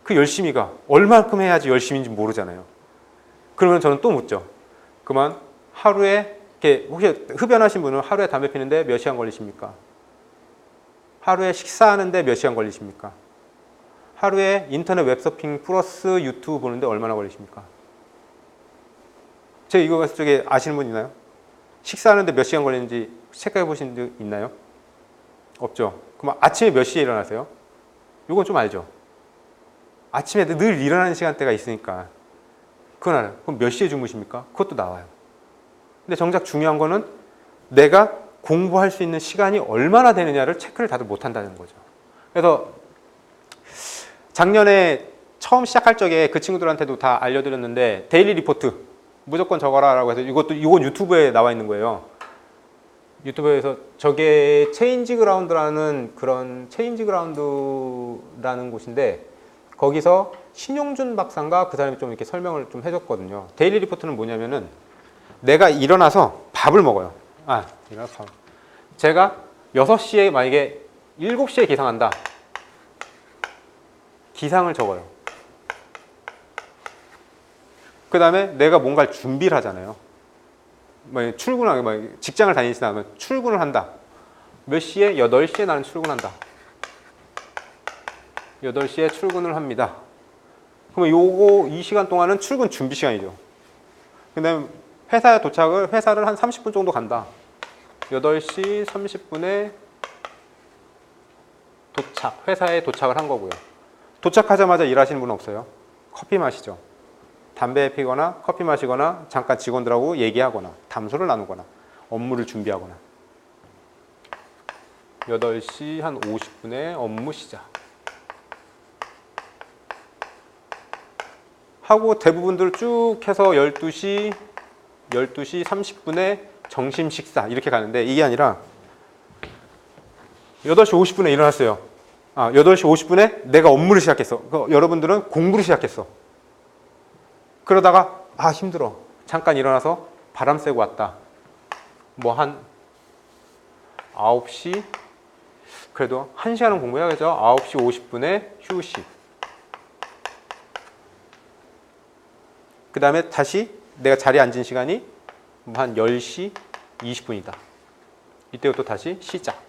[SPEAKER 1] 그 열심히가 얼만큼 해야지 열심인지 모르잖아요. 그러면 저는 또 묻죠. 그만 하루에 이렇게 혹시 흡연하신 분은 하루에 담배 피는데 몇 시간 걸리십니까? 하루에 식사하는데 몇 시간 걸리십니까? 하루에 인터넷 웹서핑 플러스 유튜브 보는데 얼마나 걸리십니까? 제가 이거 쪽에 아시는 분 있나요? 식사하는데 몇 시간 걸리는지 체크해 보신 적 있나요? 없죠. 그럼 아침에 몇 시에 일어나세요? 이건 좀 알죠. 아침에 늘 일어나는 시간대가 있으니까 그건 알아요. 그럼 몇 시에 주무십니까? 그것도 나와요. 근데 정작 중요한 거는 내가 공부할 수 있는 시간이 얼마나 되느냐를 체크를 다들 못한다는 거죠. 그래서 작년에 처음 시작할 적에 그 친구들한테도 다 알려드렸는데 데일리 리포트 무조건 적어라 라고 해서 이건 유튜브에 나와 있는 거예요. 유튜브에서 저게 체인지 그라운드라는 곳인데 거기서 신용준 박사인가 그 사람이 좀 이렇게 설명을 좀 해줬거든요. 데일리 리포트는 뭐냐면은 내가 일어나서 밥을 먹어요. 제가 6시에 만약에 7시에 기상한다. 기상을 적어요. 그 다음에 내가 뭔가를 준비를 하잖아요. 직장을 다니시다 하면 출근을 한다. 몇 시에? 8시에 나는 출근한다. 8시에 출근을 합니다. 그러면 이 시간 동안은 출근 준비 시간이죠. 그 다음에 회사를 한 30분 정도 간다. 8시 30분에 회사에 도착을 한 거고요. 도착하자마자 일하시는 분은 없어요. 커피 마시죠. 담배 피거나 커피 마시거나 잠깐 직원들하고 얘기하거나 담소를 나누거나 업무를 준비하거나 8시 한 50분에 업무 시작 하고 대부분들 쭉 해서 12시 30분에 점심 식사 이렇게 가는데 이게 아니라 8시 50분에 일어났어요. 8시 50분에 내가 업무를 시작했어. 여러분들은 공부를 시작했어. 그러다가 힘들어. 잠깐 일어나서 바람 쐬고 왔다. 뭐 한 9시 그래도 1시간은 공부해야겠죠. 9시 50분에 휴식. 그 다음에 다시 내가 자리에 앉은 시간이 한 10시 20분이다. 이때부터 다시 시작.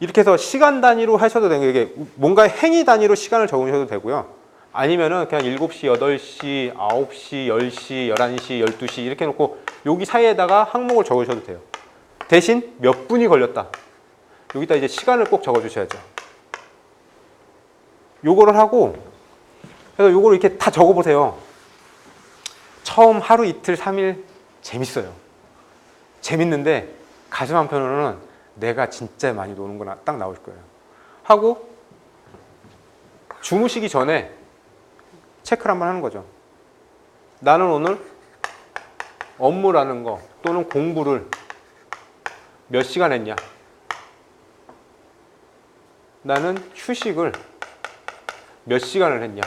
[SPEAKER 1] 이렇게 해서 시간 단위로 하셔도 되는 게 뭔가 행위 단위로 시간을 적으셔도 되고요. 아니면은 그냥 7시, 8시, 9시, 10시, 11시, 12시 이렇게 해놓고 여기 사이에다가 항목을 적으셔도 돼요. 대신 몇 분이 걸렸다. 여기다 이제 시간을 꼭 적어주셔야죠. 요거를 하고 그래서 요거를 이렇게 다 적어보세요. 처음 하루 이틀 3일 재밌어요. 재밌는데 가슴 한편으로는 내가 진짜 많이 노는구나 딱 나올 거예요. 하고 주무시기 전에 체크를 한번 하는 거죠. 나는 오늘 업무라는 거 또는 공부를 몇 시간 했냐. 나는 휴식을 몇 시간을 했냐.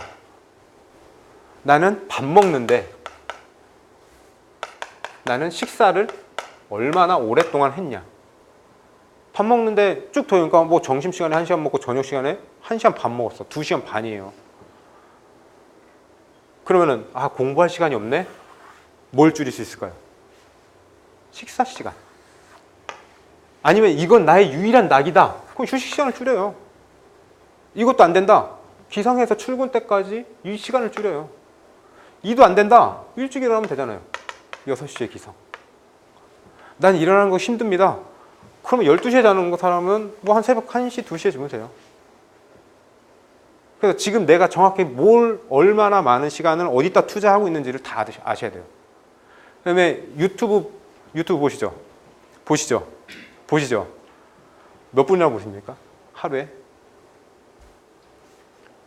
[SPEAKER 1] 나는 밥 먹는데 나는 식사를 얼마나 오랫동안 했냐. 밥 먹는데 쭉 더니까 뭐 점심시간에 1시간 먹고 저녁시간에 1시간 반 먹었어. 2시간 반이에요. 그러면은 아 공부할 시간이 없네? 뭘 줄일 수 있을까요? 식사 시간. 아니면 이건 나의 유일한 낙이다. 그럼 휴식 시간을 줄여요. 이것도 안 된다. 기상해서 출근 때까지 이 시간을 줄여요. 이도 안 된다. 일찍 일어나면 되잖아요. 6시에 기상. 난 일어나는 거 힘듭니다. 그러면 12시에 자는 거 사람은 뭐 한 새벽 1시, 2시에 주무세요. 그래서 지금 내가 정확히 뭘 얼마나 많은 시간을 어디다 투자하고 있는지를 다 아셔야 돼요. 그다음에 유튜브 보시죠. 몇 분이나 보십니까? 하루에?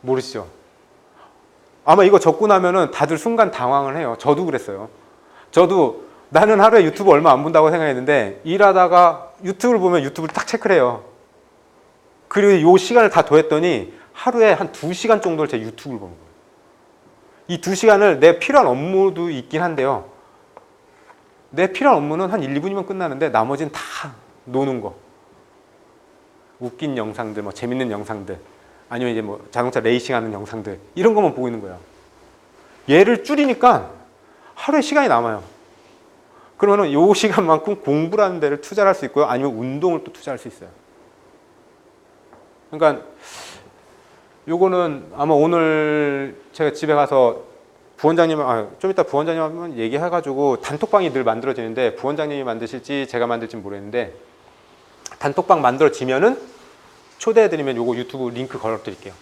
[SPEAKER 1] 모르시죠? 아마 이거 적고 나면은 다들 순간 당황을 해요. 저도 그랬어요. 저도 나는 하루에 유튜브 얼마 안 본다고 생각했는데 일하다가 유튜브를 보면 유튜브를 딱 체크를 해요. 그리고 이 시간을 다 더했더니 하루에 한 2시간 정도를 제 유튜브를 보는 거예요. 이 2시간을 내 필요한 업무도 있긴 한데요. 내 필요한 업무는 한 1, 2분이면 끝나는데 나머지는 다 노는 거. 웃긴 영상들, 뭐 재밌는 영상들, 아니면 이제 뭐 자동차 레이싱 하는 영상들, 이런 것만 보고 있는 거예요. 얘를 줄이니까 하루에 시간이 남아요. 그러면 이 시간만큼 공부라는 데를 투자를 할 수 있고요. 아니면 운동을 또 투자할 수 있어요. 그러니까 요거는 아마 오늘 제가 집에 가서 좀 이따 부원장님 한번 얘기해가지고 단톡방이 늘 만들어지는데 부원장님이 만드실지 제가 만들지 모르겠는데 단톡방 만들어지면은 초대해드리면 요거 유튜브 링크 걸어드릴게요.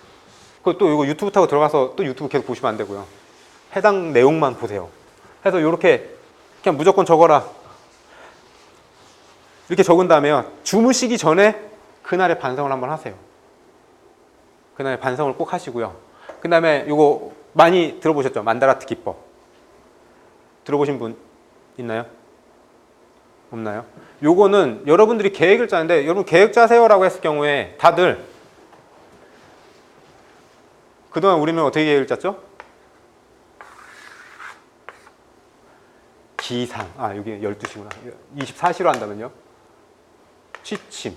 [SPEAKER 1] 또 요거 유튜브 타고 들어가서 또 유튜브 계속 보시면 안 되고요. 해당 내용만 보세요. 해서 요렇게 그냥 무조건 적어라. 이렇게 적은 다음에요. 주무시기 전에 그날의 반성을 한번 하세요. 그날의 반성을 꼭 하시고요. 그 다음에 요거 많이 들어보셨죠? 만다라트 기법. 들어보신 분 있나요? 없나요? 요거는 여러분들이 계획을 짜는데 여러분 계획 짜세요라고 했을 경우에 다들 그동안 우리는 어떻게 계획을 짰죠? 기상. 여기 12시구나. 24시로 한다면요. 취침,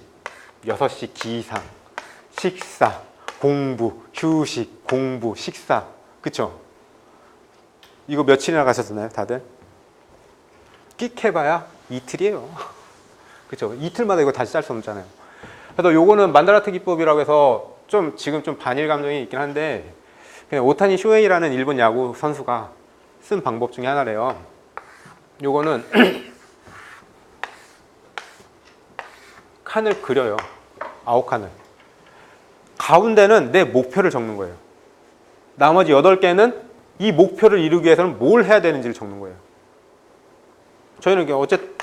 [SPEAKER 1] 6시 기상, 식사, 공부, 휴식, 공부, 식사. 그쵸? 이거 며칠이나 가셨나요, 다들? 끽 해봐야 이틀이에요. 그쵸? 이틀마다 이거 다시 짤 수 없잖아요. 그래서 요거는 만다라트 기법이라고 해서 지금 좀 반일 감정이 있긴 한데, 그냥 오타니 쇼헤이라는 일본 야구 선수가 쓴 방법 중에 하나래요. 요거는 칸을 그려요. 9칸을. 가운데는 내 목표를 적는 거예요. 나머지 8개는 이 목표를 이루기 위해서는 뭘 해야 되는지를 적는 거예요. 저희는 어쨌든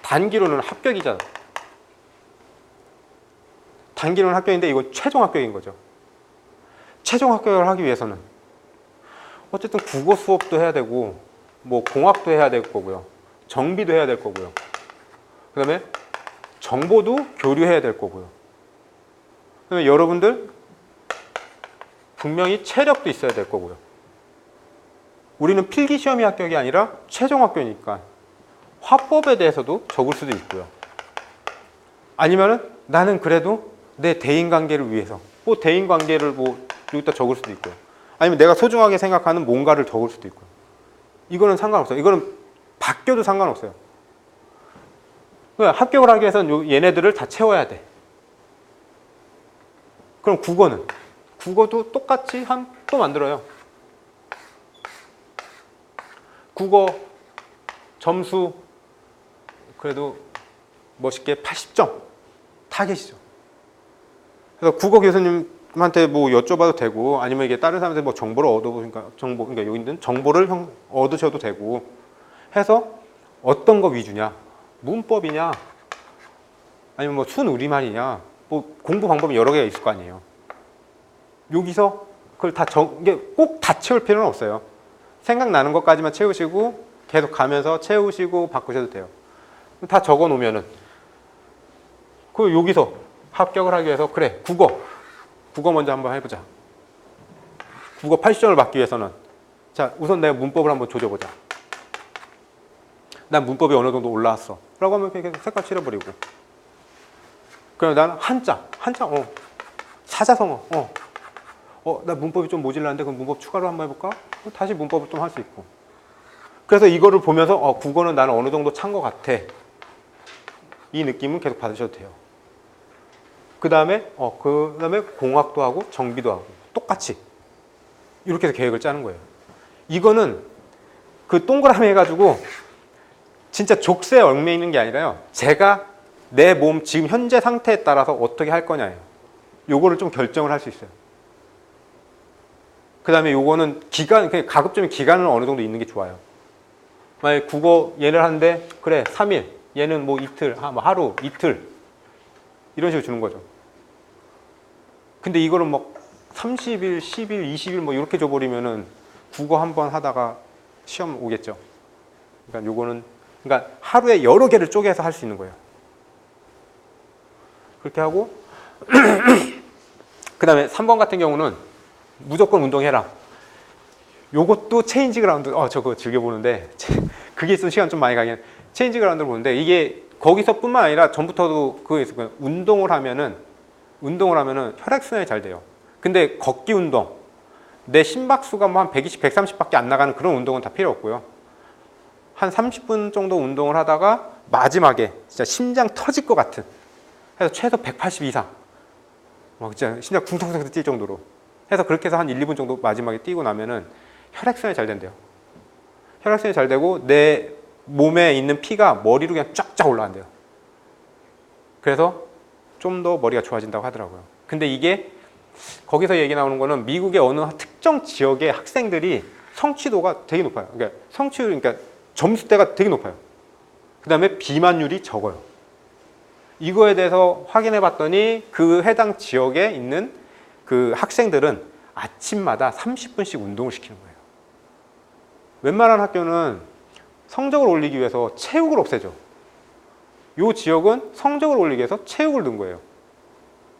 [SPEAKER 1] 단기로는 합격이잖아요. 단기로는 합격인데 이거 최종 합격인 거죠. 최종 합격을 하기 위해서는 어쨌든 국어 수업도 해야 되고 뭐 공학도 해야 될 거고요. 정비도 해야 될 거고요. 그 다음에 정보도 교류해야 될 거고요. 그 다음에 여러분들 분명히 체력도 있어야 될 거고요. 우리는 필기 시험이 합격이 아니라 최종 합격이니까 화법에 대해서도 적을 수도 있고요. 아니면은 나는 그래도 내 대인관계를 위해서 대인관계를 여기다 적을 수도 있고요. 아니면 내가 소중하게 생각하는 뭔가를 적을 수도 있고요. 이거는 상관없어요. 이거는 바뀌어도 상관없어요. 합격을 하기 위해서는 얘네들을 다 채워야 돼. 그럼 국어도 똑같이 또 만들어요. 국어 점수 그래도 멋있게 80점 타겟이죠. 그래서 국어 교수님한테 여쭤봐도 되고 아니면 이게 다른 사람한테 정보를 얻어보니까 그러니까 여기 있는 정보를 얻으셔도 되고 해서 어떤 거 위주냐, 문법이냐, 아니면 순우리말이냐, 공부 방법이 여러 개가 있을 거 아니에요. 여기서 그걸 꼭 다 채울 필요는 없어요. 생각나는 것까지만 채우시고 계속 가면서 채우시고 바꾸셔도 돼요. 다 적어 놓으면은 여기서 합격을 하기 위해서 그래 국어 먼저 한번 해보자. 국어 80점을 받기 위해서는 자 우선 내가 문법을 한번 조져보자. 난 문법이 어느 정도 올라왔어 라고 하면 그냥 색깔 칠해버리고 그럼 나는 한자, 사자성어, 나 문법이 좀 모질라는데 그럼 문법 추가로 한번 해볼까? 다시 문법을 좀 할 수 있고. 그래서 이거를 보면서 국어는 나는 어느 정도 찬 것 같아. 이 느낌은 계속 받으셔도 돼요. 그 다음에 공학도 하고 정비도 하고 똑같이 이렇게 해서 계획을 짜는 거예요. 이거는 그 동그라미 해가지고 진짜 족쇄에 얽매이는 게 아니라요. 제가 내 몸 지금 현재 상태에 따라서 어떻게 할 거냐예요. 요거를 좀 결정을 할 수 있어요. 그 다음에 요거는 가급적이면 기간은 어느 정도 있는 게 좋아요. 만약에 국어 얘를 하는데 그래 3일, 얘는 뭐 이틀, 뭐 하루, 이틀 이런 식으로 주는 거죠. 근데 이거를 막 30일, 10일, 20일 뭐 이렇게 줘버리면은 국어 한 번 하다가 시험 오겠죠. 그러니까 요거는 하루에 여러 개를 쪼개서 할 수 있는 거예요. 그렇게 하고 그 다음에 3번 같은 경우는 무조건 운동해라. 요것도 체인지 그라운드, 저거 즐겨보는데 그게 있으면 시간 좀 많이 가긴 체인지 그라운드를 보는데 이게 거기서뿐만 아니라 전부터도 그거 있어요. 운동을 하면은 혈액순환이 잘 돼요. 근데 걷기 운동, 내 심박수가 뭐 한 120, 130밖에 안 나가는 그런 운동은 다 필요 없고요. 한 30분 정도 운동을 하다가 마지막에 진짜 심장 터질 것 같은 해서 최소 180 이상 진짜 심장 쿵텅쿵텅 뛸 정도로 해서 그렇게 해서 한 1, 2분 정도 마지막에 뛰고 나면은 혈액순환이 잘 된대요. 혈액순환이 잘 되고 내 몸에 있는 피가 머리로 그냥 쫙쫙 올라간대요. 그래서 좀 더 머리가 좋아진다고 하더라고요. 근데 이게 거기서 얘기 나오는 거는 미국의 어느 특정 지역의 학생들이 성취도가 되게 높아요. 그러니까 점수대가 되게 높아요. 그 다음에 비만율이 적어요. 이거에 대해서 확인해 봤더니 그 해당 지역에 있는 그 학생들은 아침마다 30분씩 운동을 시키는 거예요. 웬만한 학교는 성적을 올리기 위해서 체육을 없애죠. 이 지역은 성적을 올리기 위해서 체육을 넣은 거예요.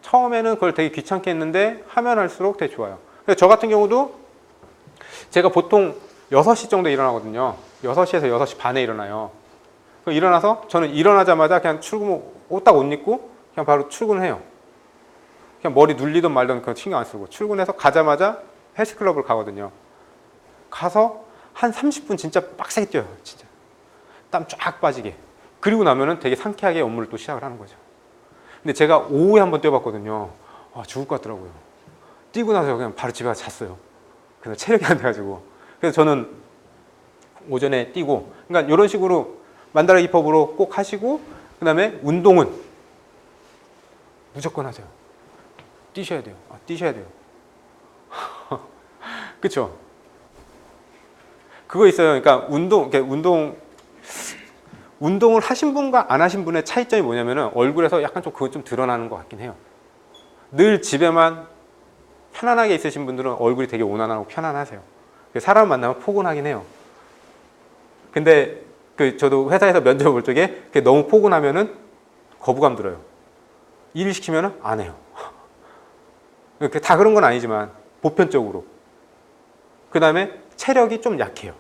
[SPEAKER 1] 처음에는 그걸 되게 귀찮게 했는데 하면 할수록 되게 좋아요. 그래서 저 같은 경우도 제가 보통 6시 정도 일어나거든요. 6시에서 6시 반에 일어나요. 일어나서 저는 일어나자마자 그냥 딱 옷 입고 그냥 바로 출근해요. 그냥 머리 눌리든 말든 그건 신경 안 쓰고 출근해서 가자마자 헬스클럽을 가거든요. 가서 한 30분 진짜 빡세게 뛰어요. 진짜 땀 쫙 빠지게. 그리고 나면은 되게 상쾌하게 업무를 또 시작을 하는 거죠. 근데 제가 오후에 한번 뛰어봤거든요. 죽을 것 같더라고요. 뛰고 나서 그냥 바로 집에 가서 잤어요. 그래서 체력이 안 돼가지고. 그래서 저는 오전에 뛰고, 그러니까 이런 식으로 만다라 기법으로 꼭 하시고, 그 다음에 운동은 무조건 하세요. 뛰셔야 돼요. 뛰셔야 돼요. 그쵸? 그거 있어요. 그러니까 운동을 하신 분과 안 하신 분의 차이점이 뭐냐면은 얼굴에서 약간 좀 그거 좀 드러나는 것 같긴 해요. 늘 집에만 편안하게 있으신 분들은 얼굴이 되게 온화하고 편안하세요. 사람 만나면 포근하긴 해요. 근데 저도 회사에서 면접 볼 적에 너무 포근하면은 거부감 들어요. 일을 시키면은 안 해요. 다 그런 건 아니지만 보편적으로. 그 다음에 체력이 좀 약해요.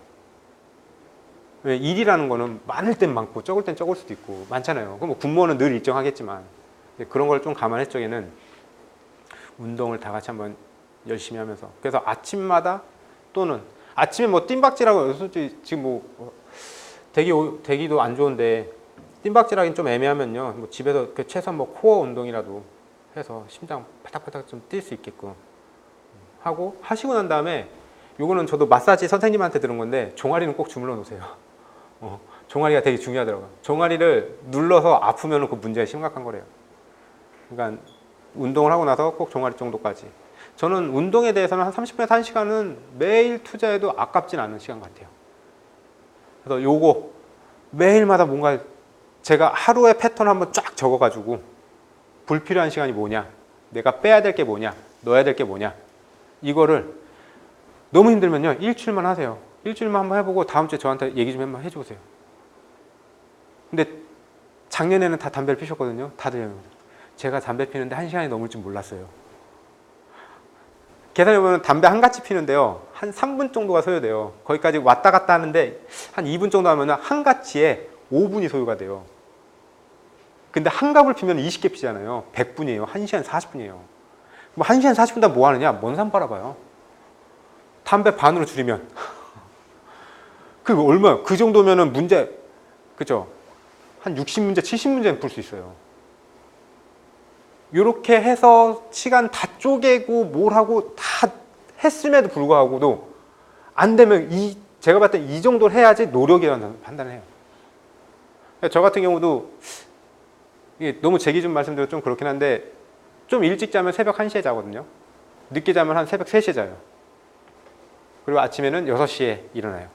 [SPEAKER 1] 일이라는 거는 많을 땐 많고 적을 땐 적을 수도 있고 많잖아요. 그럼 군무원은 늘 일정하겠지만 그런 걸 좀 감안할 적에는 운동을 다 같이 한번 열심히 하면서 그래서 아침마다 또는 아침에 뭐 뜀박질하고 솔직히 지금 뭐 대기도 안 좋은데 뜀박질하기는 좀 애매하면요. 뭐 집에서 최소한 뭐 코어 운동이라도 해서 심장 파닥파닥 좀 뛸 수 있게끔 하고 하시고 난 다음에 요거는 저도 마사지 선생님한테 들은 건데 종아리는 꼭 주물러 놓으세요. 종아리가 되게 중요하더라고요. 종아리를 눌러서 아프면 그 문제가 심각한 거래요. 그러니까 운동을 하고 나서 꼭 종아리 정도까지. 저는 운동에 대해서는 한 30분에서 1시간은 매일 투자해도 아깝진 않은 시간 같아요. 그래서 요거 매일마다 뭔가 제가 하루의 패턴 한번 쫙 적어가지고 불필요한 시간이 뭐냐, 내가 빼야 될 게 뭐냐, 넣어야 될 게 뭐냐, 이거를 너무 힘들면요 일주일만 하세요. 일주일만 한번 해보고 다음 주에 저한테 얘기 좀 한번 해주세요. 근데 작년에는 다 담배를 피셨거든요. 다들 제가 담배 피는데 1시간이 넘을 줄 몰랐어요. 계산해보면 담배 한 가치 피는데요 한 3분 정도가 소요돼요. 거기까지 왔다 갔다 하는데 한 2분 정도 하면 한 가치에 5분이 소요가 돼요. 근데 한갑을 피면 20개 피잖아요. 100분이에요. 1시간 40분이에요. 뭐 1시간 40분 다 뭐 하느냐? 먼 산 바라봐요. 담배 반으로 줄이면. 그 얼마, 그 정도면은 문제, 그죠? 한 60문제, 70문제는 풀 수 있어요. 이렇게 해서 시간 다 쪼개고 뭘 하고 다 했음에도 불구하고도 안 되면 제가 봤을 때 이 정도를 해야지 노력이라는 판단을 해요. 저 같은 경우도 이게 너무 제 기준 말씀드려 좀 그렇긴 한데 좀 일찍 자면 새벽 1시에 자거든요. 늦게 자면 한 새벽 3시에 자요. 그리고 아침에는 6시에 일어나요.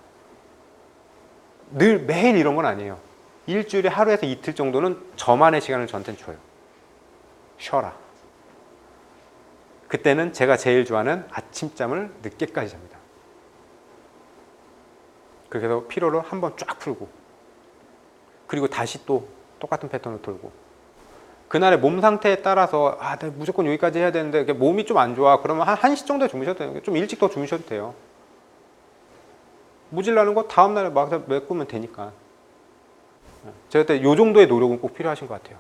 [SPEAKER 1] 매일 이런 건 아니에요. 일주일에 하루에서 이틀 정도는 저만의 시간을 저한테는 줘요. 쉬어라. 그때는 제가 제일 좋아하는 아침잠을 늦게까지 잡니다. 그렇게 해서 피로를 한번 쫙 풀고 그리고 다시 또 똑같은 패턴을 돌고 그날의 몸 상태에 따라서 내가 무조건 여기까지 해야 되는데 몸이 좀 안 좋아 그러면 한 1시 정도에 주무셔도 돼요. 좀 일찍 더 주무셔도 돼요. 무질나는 거 다음날에 막 메꾸면 되니까. 제가 그때 이 정도의 노력은 꼭 필요하신 것 같아요.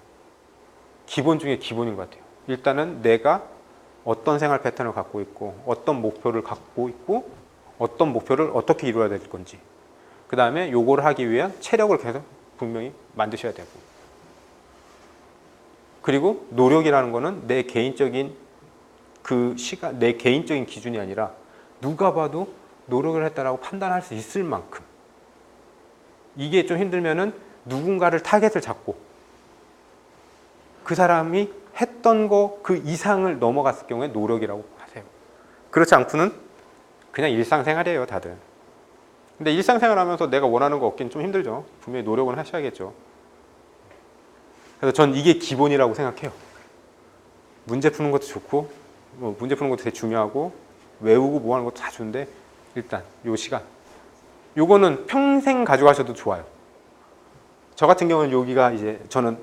[SPEAKER 1] 기본 중에 기본인 것 같아요. 일단은 내가 어떤 생활 패턴을 갖고 있고 어떤 목표를 갖고 있고 어떤 목표를 어떻게 이루어야 될 건지 그 다음에 요거를 하기 위한 체력을 계속 분명히 만드셔야 되고 그리고 노력이라는 거는 내 개인적인 그 시간, 내 개인적인 기준이 아니라 누가 봐도 노력을 했다라고 판단할 수 있을 만큼 이게 좀 힘들면은 누군가를 타겟을 잡고 그 사람이 했던 거 그 이상을 넘어갔을 경우에 노력이라고 하세요. 그렇지 않고는 그냥 일상생활이에요, 다들. 근데 일상생활 하면서 내가 원하는 거 얻기는 좀 힘들죠. 분명히 노력은 하셔야겠죠. 그래서 전 이게 기본이라고 생각해요. 문제 푸는 것도 좋고 문제 푸는 것도 되게 중요하고 외우고 뭐 하는 것도 다 좋은데 일단 요 시간 요거는 평생 가져가셔도 좋아요. 저 같은 경우는 여기가 이제 저는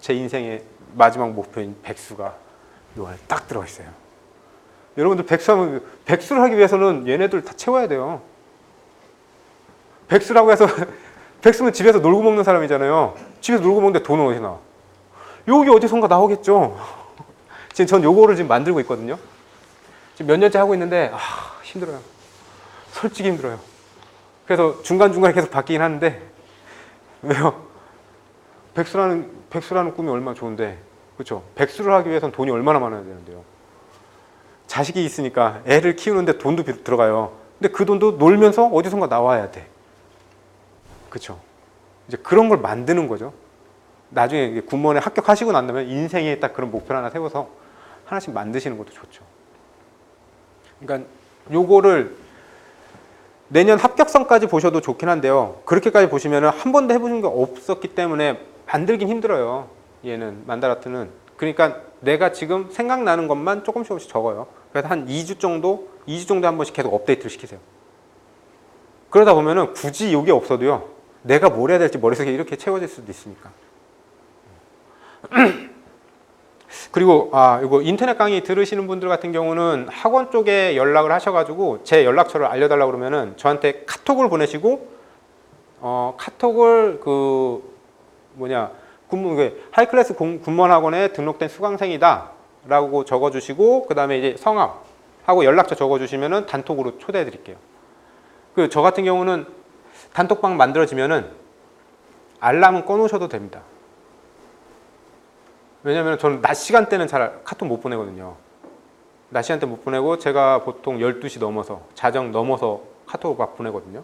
[SPEAKER 1] 제 인생의 마지막 목표인 백수가 요 안에 딱 들어가 있어요. 여러분들 백수를 하기 위해서는 얘네들 다 채워야 돼요. 백수라고 해서 백수는 집에서 놀고 먹는 사람이잖아요. 집에서 놀고 먹는데 돈은 어디서 나와? 여기 어디선가 나오겠죠. 지금 전 요거를 지금 만들고 있거든요. 지금 몇 년째 하고 있는데 힘들어요. 솔직히 힘들어요. 그래서 중간중간에 계속 바뀌긴 하는데 왜요? 백수라는 꿈이 얼마나 좋은데 그렇죠? 백수를 하기 위해서는 돈이 얼마나 많아야 되는데요. 자식이 있으니까 애를 키우는데 돈도 들어가요. 근데 그 돈도 놀면서 어디선가 나와야 돼. 그렇죠? 이제 그런 걸 만드는 거죠. 나중에 군무원에 합격하시고 난 다음에 인생에 딱 그런 목표를 하나 세워서 하나씩 만드시는 것도 좋죠. 그러니까 요거를 내년 합격선까지 보셔도 좋긴 한데요. 그렇게까지 보시면 한 번도 해보신 게 없었기 때문에 만들긴 힘들어요. 얘는 만다라트는. 그러니까 내가 지금 생각나는 것만 조금씩 적어요. 그래서 한 2주 정도에 한 번씩 계속 업데이트를 시키세요. 그러다 보면은 굳이 이게 없어도요. 내가 뭘 해야 될지 머릿속에 이렇게 채워질 수도 있으니까. 그리고 이거 인터넷 강의 들으시는 분들 같은 경우는 학원 쪽에 연락을 하셔가지고 제 연락처를 알려달라고 그러면은 저한테 카톡을 보내시고 카톡을 하이클래스 군무원 학원에 등록된 수강생이다 라고 적어주시고 그 다음에 이제 성함하고 연락처 적어주시면은 단톡으로 초대해 드릴게요. 저 같은 경우는 단톡방 만들어지면은 알람은 꺼놓으셔도 됩니다. 왜냐면 저는 낮 시간대는 잘 카톡 못 보내거든요. 낮 시간대 못 보내고 제가 보통 12시 넘어서 자정 넘어서 카톡을 막 보내거든요.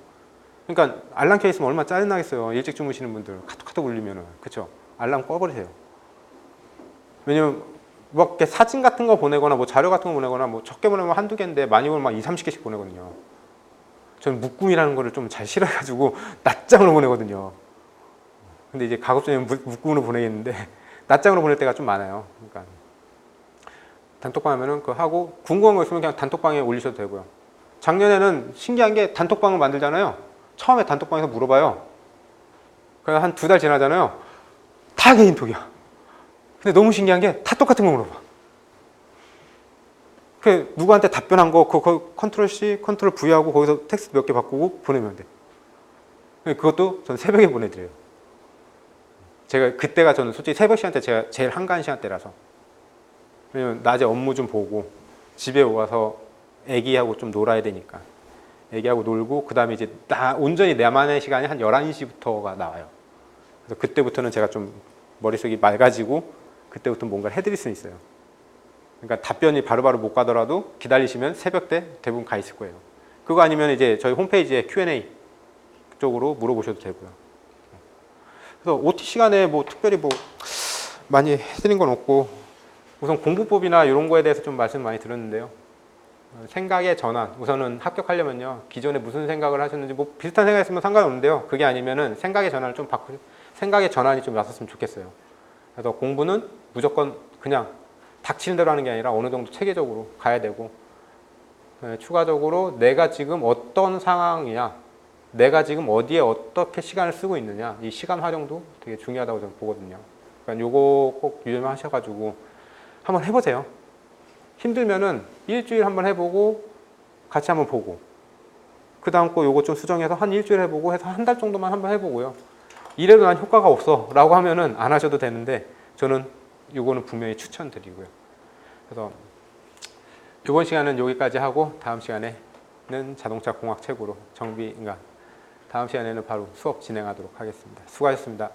[SPEAKER 1] 그러니까 알람 켜 있으면 얼마나 짜증나겠어요. 일찍 주무시는 분들 카톡 울리면은. 그쵸? 알람 꺼버리세요. 왜냐면 막 이렇게 사진 같은 거 보내거나 뭐 자료 같은 거 보내거나 뭐 적게 보내면 한두 개인데 많이 보면 막 2, 30개씩 보내거든요. 저는 묶음이라는 거를 좀 잘 싫어해가지고 낮장으로 보내거든요. 근데 이제 가급적이면 묶음으로 보내겠는데 낮장으로 보낼 때가 좀 많아요. 그러니까 단톡방 하면은 그거 하고 궁금한 거 있으면 그냥 단톡방에 올리셔도 되고요. 작년에는 신기한 게 단톡방을 만들잖아요. 처음에 단톡방에서 물어봐요. 그래서 한 2달 지나잖아요. 다 개인톡이야. 근데 너무 신기한 게 다 똑같은 거 물어봐. 그 누구한테 답변한 거 그거 컨트롤 C, 컨트롤 V 하고 거기서 텍스트 몇 개 바꾸고 보내면 돼. 그것도 전 새벽에 보내드려요. 제가 그때가 저는 솔직히 새벽 시간대 제가 제일 한가한 시간대라서. 왜냐면 낮에 업무 좀 보고 집에 와서 애기하고 좀 놀아야 되니까. 애기하고 놀고 그다음에 이제 온전히 나만의 시간이 한 11시부터가 나와요. 그래서 그때부터는 제가 좀 머릿속이 맑아지고 그때부터 뭔가를 해드릴 수 있어요. 그러니까 답변이 바로바로 못 가더라도 기다리시면 새벽 때 대부분 가 있을 거예요. 그거 아니면 이제 저희 홈페이지에 Q&A 쪽으로 물어보셔도 되고요. 그래서 OT 시간에 뭐 특별히 뭐 많이 해드린 건 없고 우선 공부법이나 이런 거에 대해서 좀 말씀 많이 들었는데요. 생각의 전환. 우선은 합격하려면요. 기존에 무슨 생각을 하셨는지 뭐 비슷한 생각 있으면 상관없는데요. 그게 아니면은 생각의 전환을 좀 바꾸 생각의 전환이 좀 왔었으면 좋겠어요. 그래서 공부는 무조건 그냥 닥치는 대로 하는 게 아니라 어느 정도 체계적으로 가야 되고 추가적으로 내가 지금 어떤 상황이냐 내가 지금 어디에 어떻게 시간을 쓰고 있느냐 이 시간 활용도 되게 중요하다고 저는 보거든요. 그러니까 요거 꼭 유념하셔가지고 한번 해보세요. 힘들면은 일주일 한번 해보고 같이 한번 보고 그 다음 거 요거 좀 수정해서 한 일주일 해보고 해서 한 달 정도만 한번 해보고요. 이래도 난 효과가 없어 라고 하면은 안 하셔도 되는데 저는 요거는 분명히 추천드리고요. 그래서 이번 시간은 여기까지 하고 다음 시간에는 자동차 공학 책으로 그러니까 다음 시간에는 바로 수업 진행하도록 하겠습니다. 수고하셨습니다.